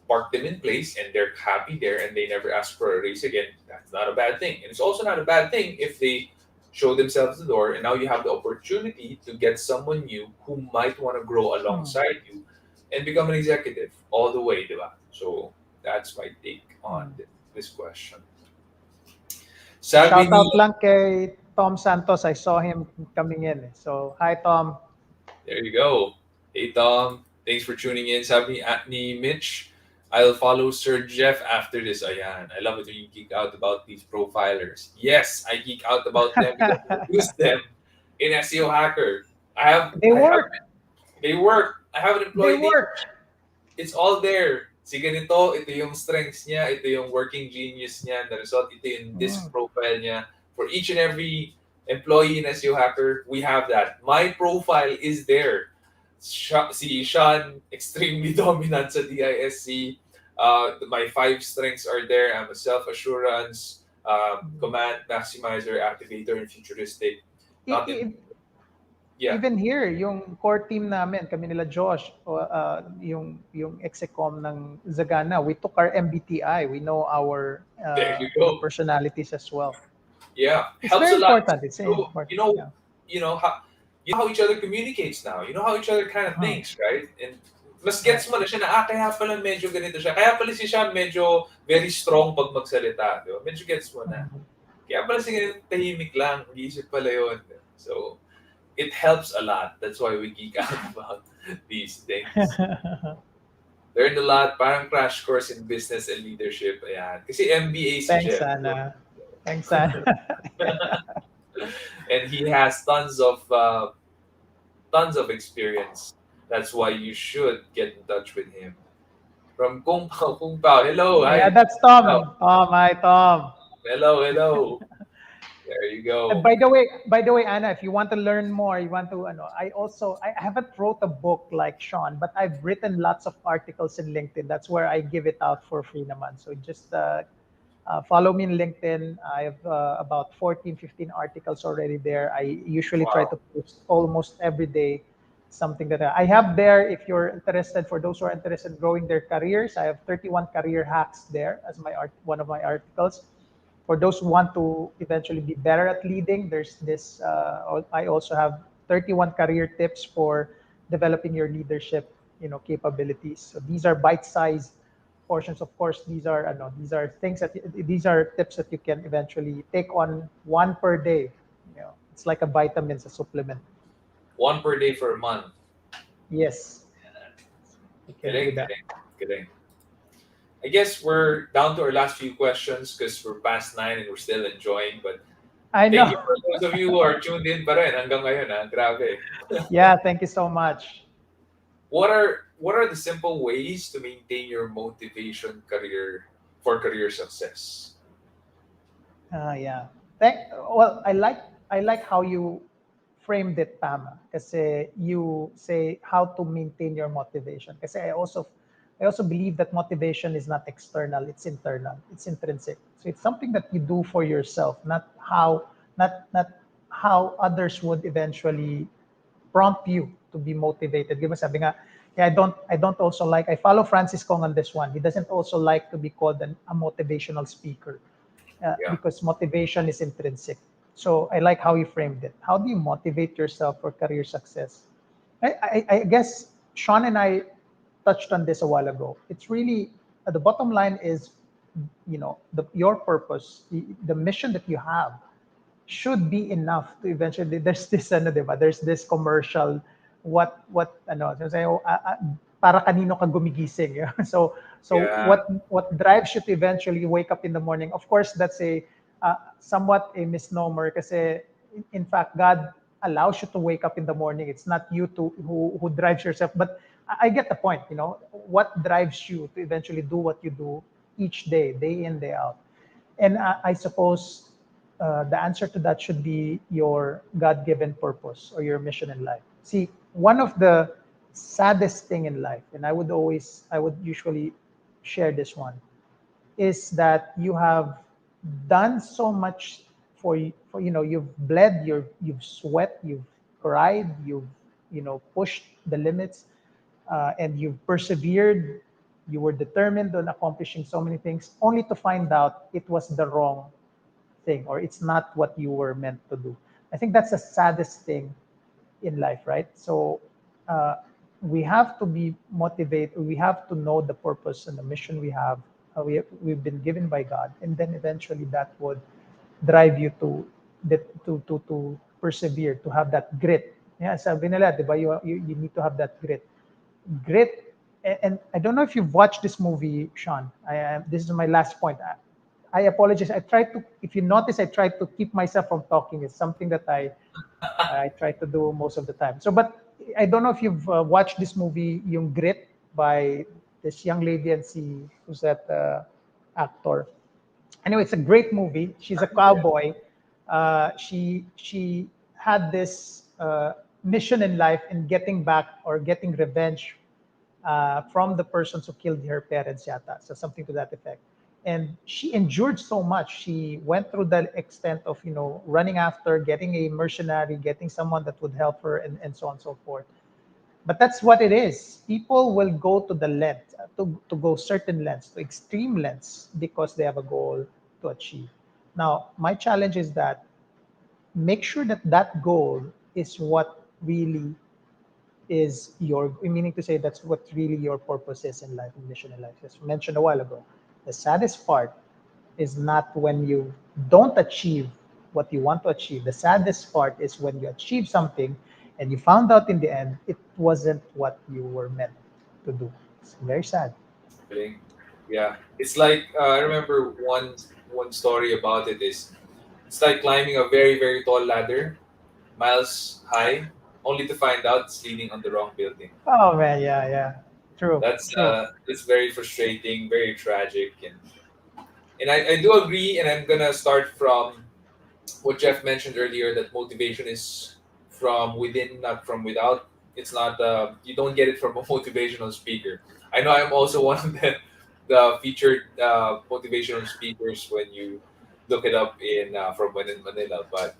park them in place and they're happy there and they never ask for a raise again. That's not a bad thing. And it's also not a bad thing if they show themselves the door and now you have the opportunity to get someone new who might want to grow Mm. alongside you and become an executive all the way, diba? So that's my take on Mm. this question. Sabi Shout ni out lang kay Tom Santos. I saw him coming in. So, hi Tom. There you go. Hey Tom, thanks for tuning in. Sabi ni Mitch, I'll follow Sir Jeff after this. Ayan, I love it when you geek out about these profilers. Yes, I geek out about them because I use them in SEO Hacker. They I have, work. they work. I have an They employee data. work. It's all there. Si ganito, ito yung strengths niya, ito yung working genius niya, the result, ito yung disk Mm. profile niya. For each and every employee in SEO Hacker, we have that. My profile is there. Si Sean, extremely dominant sa DISC. My 5 strengths are there. I'm a self-assurance, command, maximizer, activator, and futuristic. I- Not in, i- yeah, Even here, yung core team namin, kami nila Josh, yung execom ng Zagana, we took our MBTI. We know our there you go. personalities as well. Yeah, It's helps very a lot. important. It's So important. Yeah. you know how each other communicates now. You know how each other kind of Mhm. thinks, right? And mas Right. gets mo na siya na kaya pala medyo ganito siya. Kaya pala si Sean medyo very strong pag magsalita, di ba? Medyo gets mo na. Mhm. Kaya pala si ganito tahimik lang, mag-iisip pala yun. So it helps a lot. That's why we geek out about these things. Learned a lot, parang crash course in business and leadership. Ayan. Kasi MBA si Thanks, Jeff. Sana. Thanks, Sana. And he has tons of experience. That's why you should get in touch with him. from Kung Pao. Kung Pao. Hello. Yeah, Hi. that's Hello. Tom. Tom, hi Tom. Hello. Hello. There you And go. by the way, Anna, if you want to learn more, you want to, I also, I haven't wrote a book like Sean, but I've written lots of articles in LinkedIn. That's where I give it out for free naman. So just follow me in LinkedIn. I have about 14, 15 articles already there. I usually try to Wow. post almost every day something that I have there. If you're interested, for those who are interested in growing their careers, I have 31 career hacks there as my one of my articles. For those who want to eventually be better at leading, there's this. I also have 31 career tips for developing your leadership, capabilities. So these are bite-sized portions. Of course, these are things that these are tips that you can eventually take on one per day. It's like a vitamins, a supplement. One per day for a month. Yes, you can do Kidding, that. kidding, kidding. I guess we're down to our last few questions because we're past 9 and we're still enjoying. But I thank know. you for those of you who are tuned in pa rin hanggang ngayon. Ha? Grabe. Yeah, thank you so much. What are the simple ways to maintain your motivation for career success? Yeah. Well, I like how you framed it, Pama. Kasi you say how to maintain your motivation. Kasi I also believe that motivation is not external, it's internal, it's intrinsic. So it's something that you do for yourself, not how others would eventually prompt you to be motivated. Di ba sabi nga, yeah, I don't also like, I follow Francis Kong on this one. He doesn't also like to be called a motivational speaker, Yeah. because motivation is intrinsic. So I like how you framed it. How do you motivate yourself for career success? I guess Sean and I touched on this a while ago. It's really, the bottom line is, your purpose, the mission that you have should be enough to eventually, there's this ano, 'di ba? There's this commercial, what ano, so say, oh, para kanino ka gumigising. So Yeah. what drives you to eventually wake up in the morning? Of course, that's a somewhat a misnomer, kasi in fact God allows you to wake up in the morning. It's not you to who drives yourself, but I get the point. What drives you to eventually do what you do each day in, day out. And I suppose the answer to that should be your God-given purpose or your mission in life. See, one of the saddest thing in life, and I would usually share this one, is that you have done so much for you've bled, you've sweat, you've cried, you've pushed the limits, and you've persevered. You were determined on accomplishing so many things, only to find out it was the wrong thing, or it's not what you were meant to do. I think that's the saddest thing in life, right? So uh, we have to be motivated. We have to know the purpose and the mission we have. We've been given by God, and then eventually that would drive you to persevere, to have that grit. Yeah, sabi nila, di ba? You need to have that grit. And I don't know if you've watched this movie, Sean. This is my last point. I apologize. I tried to, if you notice, I tried to keep myself from talking. It's something that I try to do most of the time. So, but I don't know if you've watched this movie, Yung Grit, by this young lady, and see who's that actor. Anyway, it's a great movie. She's a cowboy. She had this mission in life in getting back or getting revenge from the persons who killed her parents, yata. So something to that effect. And she endured so much. She went through the extent of, running after, getting a mercenary, getting someone that would help her, and so on and so forth. But that's what it is. People will go to the length, to go certain lengths, to extreme lengths, because they have a goal to achieve. Now, my challenge is that make sure that that goal is what really is your, meaning to say that's what really your purpose is in life and mission in life. As mentioned a while ago, the saddest part is not when you don't achieve what you want to achieve. The saddest part is when you achieve something and you found out in the end it wasn't what you were meant to do. It's very sad. Kidding. Yeah. It's like I remember one story about it is it's like climbing a very very tall ladder, miles high, only to find out it's leaning on the wrong building. Oh man, yeah, yeah. True. True. That's very frustrating, very tragic, and I do agree. And I'm gonna start from what Jeff mentioned earlier, that motivation is from within, not from without. It's not you don't get it from a motivational speaker. I know I'm also one of the featured motivational speakers when you look it up in from when in Manila, but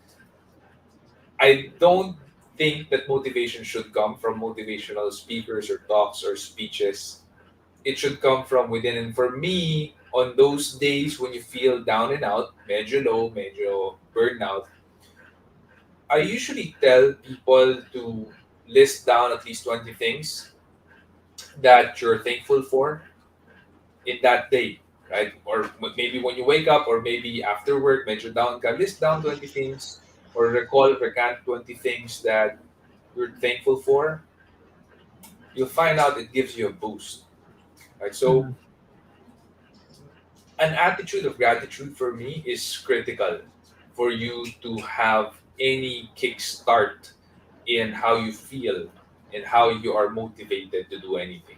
I don't think that motivation should come from motivational speakers or talks or speeches. It should come from within. And for me, on those days when you feel down and out, medyo low, medyo burnout, I usually tell people to list down at least 20 things that you're thankful for in that day, right? Or maybe when you wake up, or maybe after work, medyo down ka, list down 20 things, or recant 20 things that you're thankful for. You'll find out it gives you a boost, right? So, Mhm. an attitude of gratitude for me is critical for you to have any kickstart in how you feel and how you are motivated to do anything.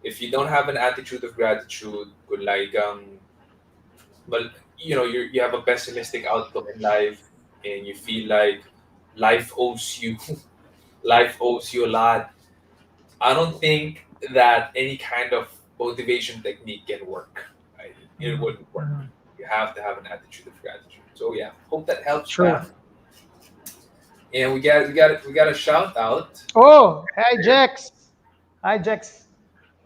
If you don't have an attitude of gratitude, kung like well, you have a pessimistic outlook in life, and you feel like life owes you life owes you a lot. I don't think that any kind of motivation technique can work. Right? It Mhm. wouldn't work. Mhm. You have to have an attitude of gratitude. So yeah, hope that helps, True. Pam. And we got a shout out. Oh, hi, Jex. Hi, Jex.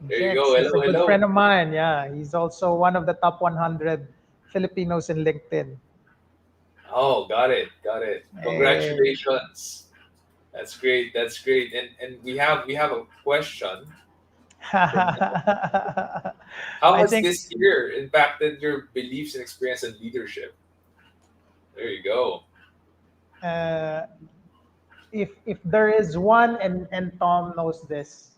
There you go. Jex is Hello, a good hello. friend of mine. Yeah, he's also one of the top 100 Filipinos in LinkedIn. Oh, got it, got it. Hey. Congratulations. That's great. That's great. And we have a question from how I has think this year impacted your beliefs and experience in leadership? There you go. uh, if there is one, and Tom knows this,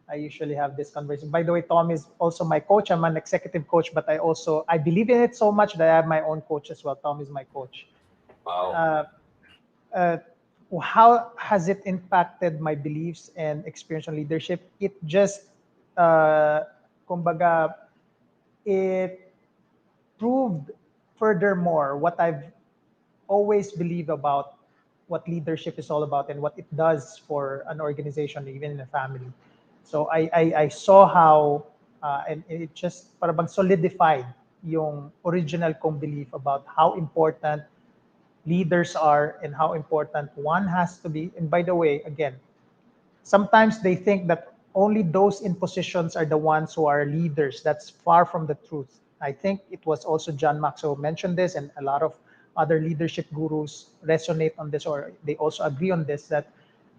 I usually have this conversation. By the way, Tom is also my coach. I'm an executive coach, but I believe in it so much that I have my own coach as well. Tom is my coach. Wow. Uh, uh, how has it impacted my beliefs and experience on leadership? It just, kumbaga, it proved furthermore what I've always believed about what leadership is all about and what it does for an organization, even in a family. So I saw how, and it just parang solidified yung original kong belief about how important leaders are and how important one has to be. And by the way, again, sometimes they think that only those in positions are the ones who are leaders. That's far from the truth. I think it was also John Maxwell mentioned this, and a lot of other leadership gurus resonate on this, or they also agree on this, that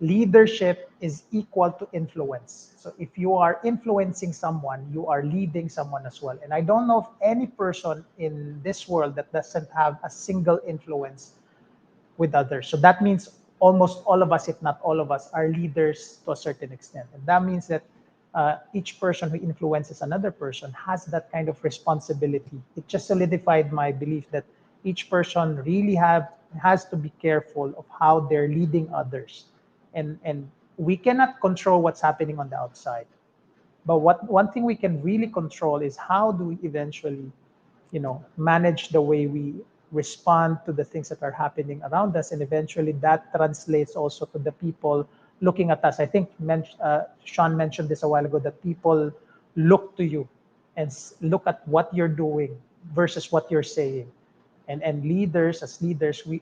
leadership is equal to influence. So if you are influencing someone, you are leading someone as well. And I don't know of any person in this world that doesn't have a single influence with others. So that means almost all of us, if not all of us, are leaders to a certain extent. And that means that each person who influences another person has that kind of responsibility. It just solidified my belief that each person really has to be careful of how they're leading others. And we cannot control what's happening on the outside. But what one thing we can really control is how do we eventually, manage the way we respond to the things that are happening around us, and eventually that translates also to the people looking at us. I think Sean mentioned this a while ago, that people look to you and look at what you're doing versus what you're saying. And leaders, as leaders, we,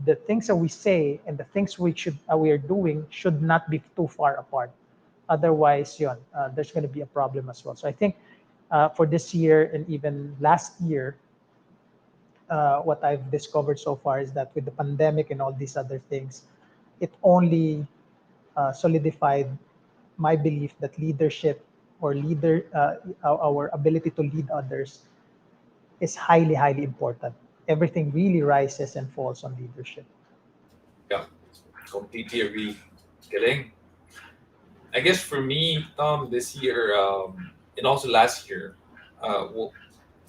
the things that we say and the things we are doing should not be too far apart. Otherwise, there's going to be a problem as well. So I think for this year and even last year, what I've discovered so far is that with the pandemic and all these other things, it only solidified my belief that leadership, or our ability to lead others, is highly, highly important. Everything really rises and falls on leadership. Yeah, completely agree. Kidding. I guess for me, Tom, this year, and also last year,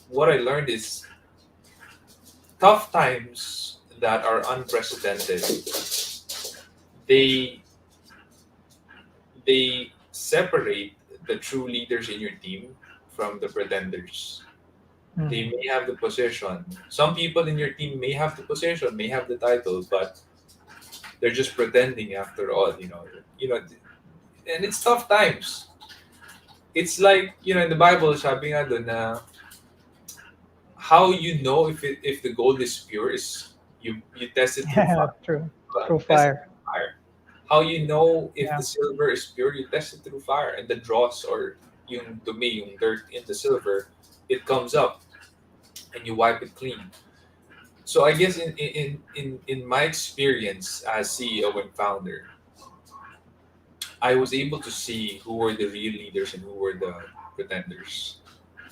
what I learned is tough times that are unprecedented. They they separate the true leaders in your team from the pretenders. Mm. They may have the position. Some people in your team may have the position, may have the title, but they're just pretending after all. And it's tough times. It's like in the Bible, sabi nga doon na how you know if the gold is pure is you test it through Yeah, fire. true. Diba? Through Test it fire. through fire. How you know if Yeah. the silver is pure, you test it through fire, and the dross or yung dumi, yung dirt in the silver, it comes up, and you wipe it clean. So I guess in my experience as CEO and founder, I was able to see who were the real leaders and who were the pretenders.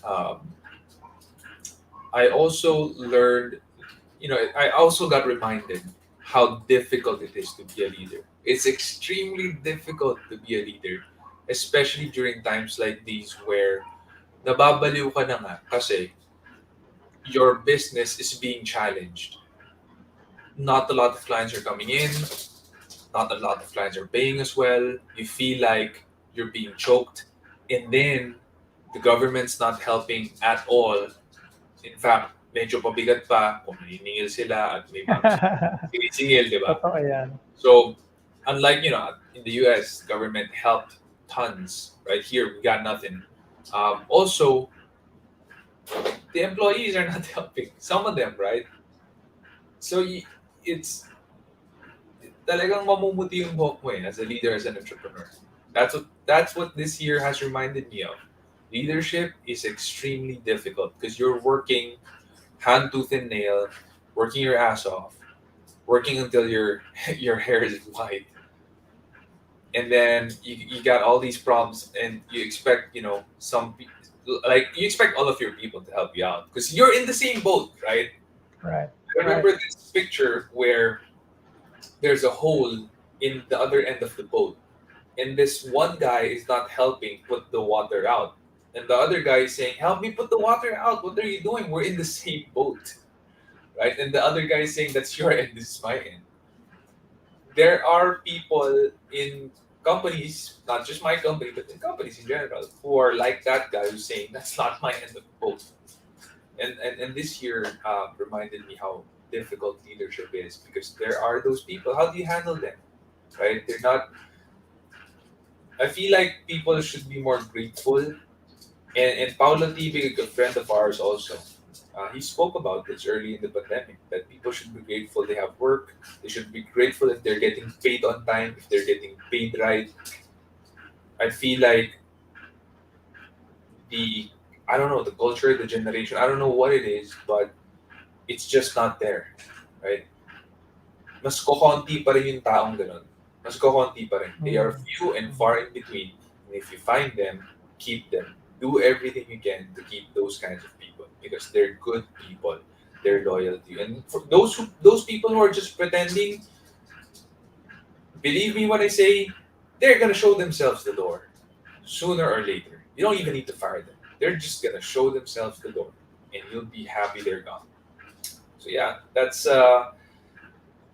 Um, I also learned, I also got reminded how difficult it is to be a leader. It's extremely difficult to be a leader, especially during times like these where nababaliw ka na nga kasi your business is being challenged. Not a lot of clients are coming in, not a lot of clients are paying as well. You feel like you're being choked, and then the government's not helping at all. In fact, medyo pabigat pa kung naniningil sila at may bago silang sinisingil, di ba? Totoo yan. So, unlike, in the US, government helped tons. Right here, we got nothing. Also, the employees are not helping. Some of them, right? So, it's talagang mamumuti yung buhok mo as a leader, as an entrepreneur. That's what this year has reminded me of. Leadership is extremely difficult because you're working hand tooth and nail, working your ass off, working until your your hair is white, and then you got all these problems, and you expect like you expect all of your people to help you out because you're in the same boat, right? Right. I Right. remember this picture where there's a hole in the other end of the boat, and this one guy is not helping put the water out, and the other guy is saying, "Help me put the water out. What are you doing? We're in the same boat." Right? And the other guy is saying, "That's your end, this is my end." There are people in companies, not just my company, but in companies in general, who are like that guy who's saying, "That's not my end of the boat." And this year reminded me how difficult leadership is because there are those people. How do you handle them? Right? They're not. I feel like people should be more grateful. And Paolo Tibig, a friend of ours, also, he spoke about this early in the pandemic that people should be grateful they have work. They should be grateful if they're getting paid on time, if they're getting paid right. I feel like the I don't know the culture, the generation. I don't know what it is, but it's just not there, right? Mas kokonti pa rin yung taong ganun. Mas kokonti pa rin. They are Mm. few and far in between. And if you find them, keep them. Do everything you can to keep those kinds of people because they're good people. They're loyal to you. And for those people who are just pretending, believe me when I say they're gonna show themselves the door sooner or later. You don't even need to fire them. They're just gonna show themselves the door, and you'll be happy they're gone. So yeah, that's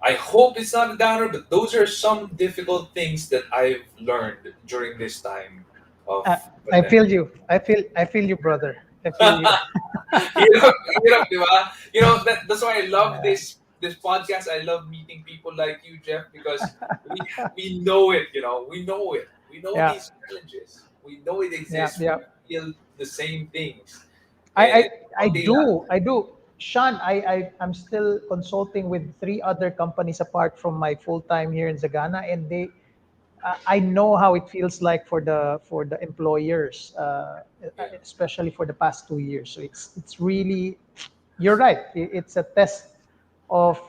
I hope it's not a downer, but those are some difficult things that I've learned during this time of Uh, I pandemic. feel you. I feel you, brother. I feel you. Hirap, di ba? That's why I love Yeah. this podcast. I love meeting people like you, Jeff, because we know it. We know it. We know Yeah. these challenges. We know it Yeah. exists. Yeah. We feel the same things, I, I, and I konti lang. do. I do. Sean, I'm still consulting with three other companies apart from my full time here in Zagana, and I know how it feels like for the employers, Yeah, especially for the past 2 years. So it's really, you're right. It's a test of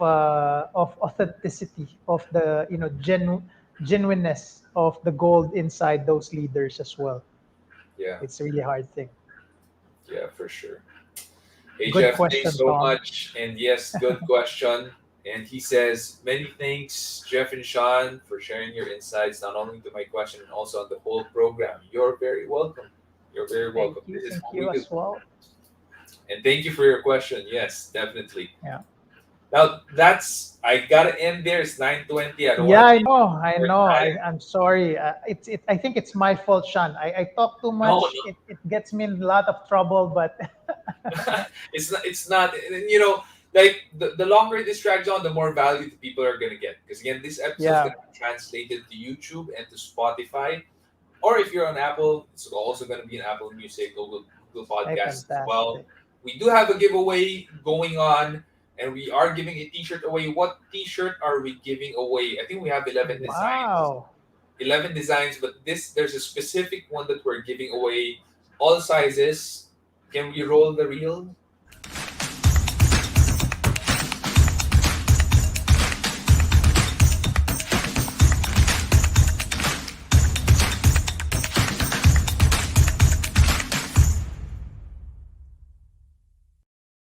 authenticity of the genuineness of the gold inside those leaders as well. yeah, It's a really hard thing. yeah, for sure. Hey Good Jeff, thanks question, so Tom. much. And yes, good question. And he says, many thanks, Jeff and Sean, for sharing your insights, not only to my question, and also on the whole program. You're very welcome. You're very welcome. This is Thank what we you do. as well. And thank you for your question. Yes, definitely. Yeah. Now that's I gotta end there. It's 9:20. I don't Yeah, want to I take know. I more know. time. I'm sorry. I think it's my fault, Sean. I talk too No, much. It gets me in a lot of trouble. But it's not. It's not. And, like the longer this drags on, the more value the people are gonna get. Because again, this episode is yeah, gonna be translated to YouTube and to Spotify, or if you're on Apple, it's also gonna be in Apple Music, Google hey, Podcasts as well. fantastic. We do have a giveaway going on, and we are giving a T-shirt away. What T-shirt are we giving away? I think we have 11 designs. Wow. 11 designs, but there's a specific one that we're giving away, all sizes. Can we roll the reel?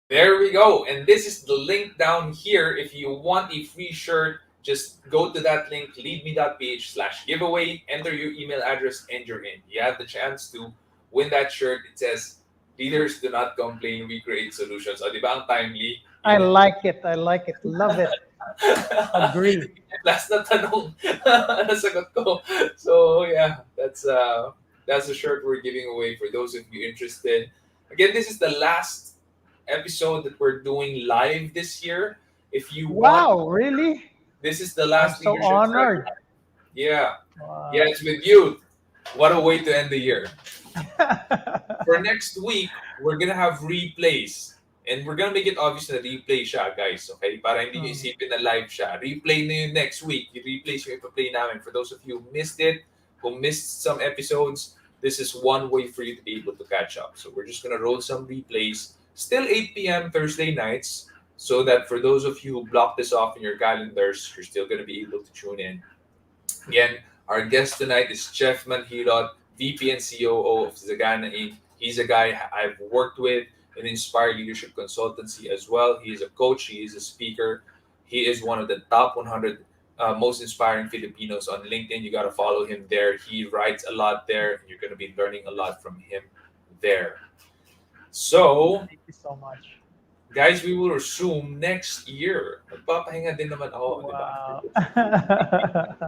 There we go. And this is the link down here. If you want a free shirt, just go to that link, leadme.ph/giveaway, enter your email address, and you're in. You have the chance to win that shirt. It says, "Leaders do not complain, we create solutions." O, di ba ang timely? I Yun na. like it. I like it. Love it. Agree. Last na tanong, nasagot ko. So yeah, that's the shirt we're giving away for those of you interested. Again, this is the last episode that we're doing live this year. If you want, Wow. Really? this is the I'm last so leadership start. honored. Yeah, yeah, Wow. it's with you. What a way to end the year. For next week, we're gonna have replays. And we're gonna make it obvious na replay siya, guys. Okay? Para hindi nyo Hmm. isipin na live siya. Replay na yun next week. Yung replays yung ipa-play namin. For those of you who missed it, who missed some episodes, this is one way for you to be able to catch up. So we're just gonna roll some replays. Still 8 p.m. Thursday nights. So that for those of you who block this off in your calendars, you're still gonna be able to tune in. Again, our guest tonight is Jeff Manhilot, VP and COO of Zagana Inc. He's a guy I've worked with in Inspire Leadership Consultancy as well. He is a coach, he is a speaker, he is one of the top 100 most inspiring Filipinos on LinkedIn. You got to follow him there. He writes a lot there, and you're going to be learning a lot from him there. So, Thank you so much. guys, we will resume next year. Magpapahinga din naman ako, di ba? Wow.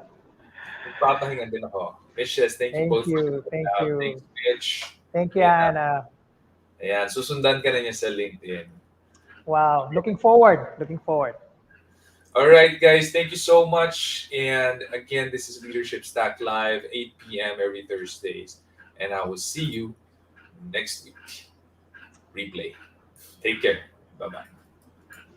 Magpapahinga din ako. Mitch, thank you Thank both for you. coming Thank out. you. Thanks, Mitch. Thank you, And, Anna. ayan, susundan ka na niya sa LinkedIn. Wow. Looking forward. Looking forward. All right, guys, thank you so much. And again, this is Leadership Stack Live, 8 p.m. every Thursdays. And I will see you next week. Replay. Take care. Bye-bye.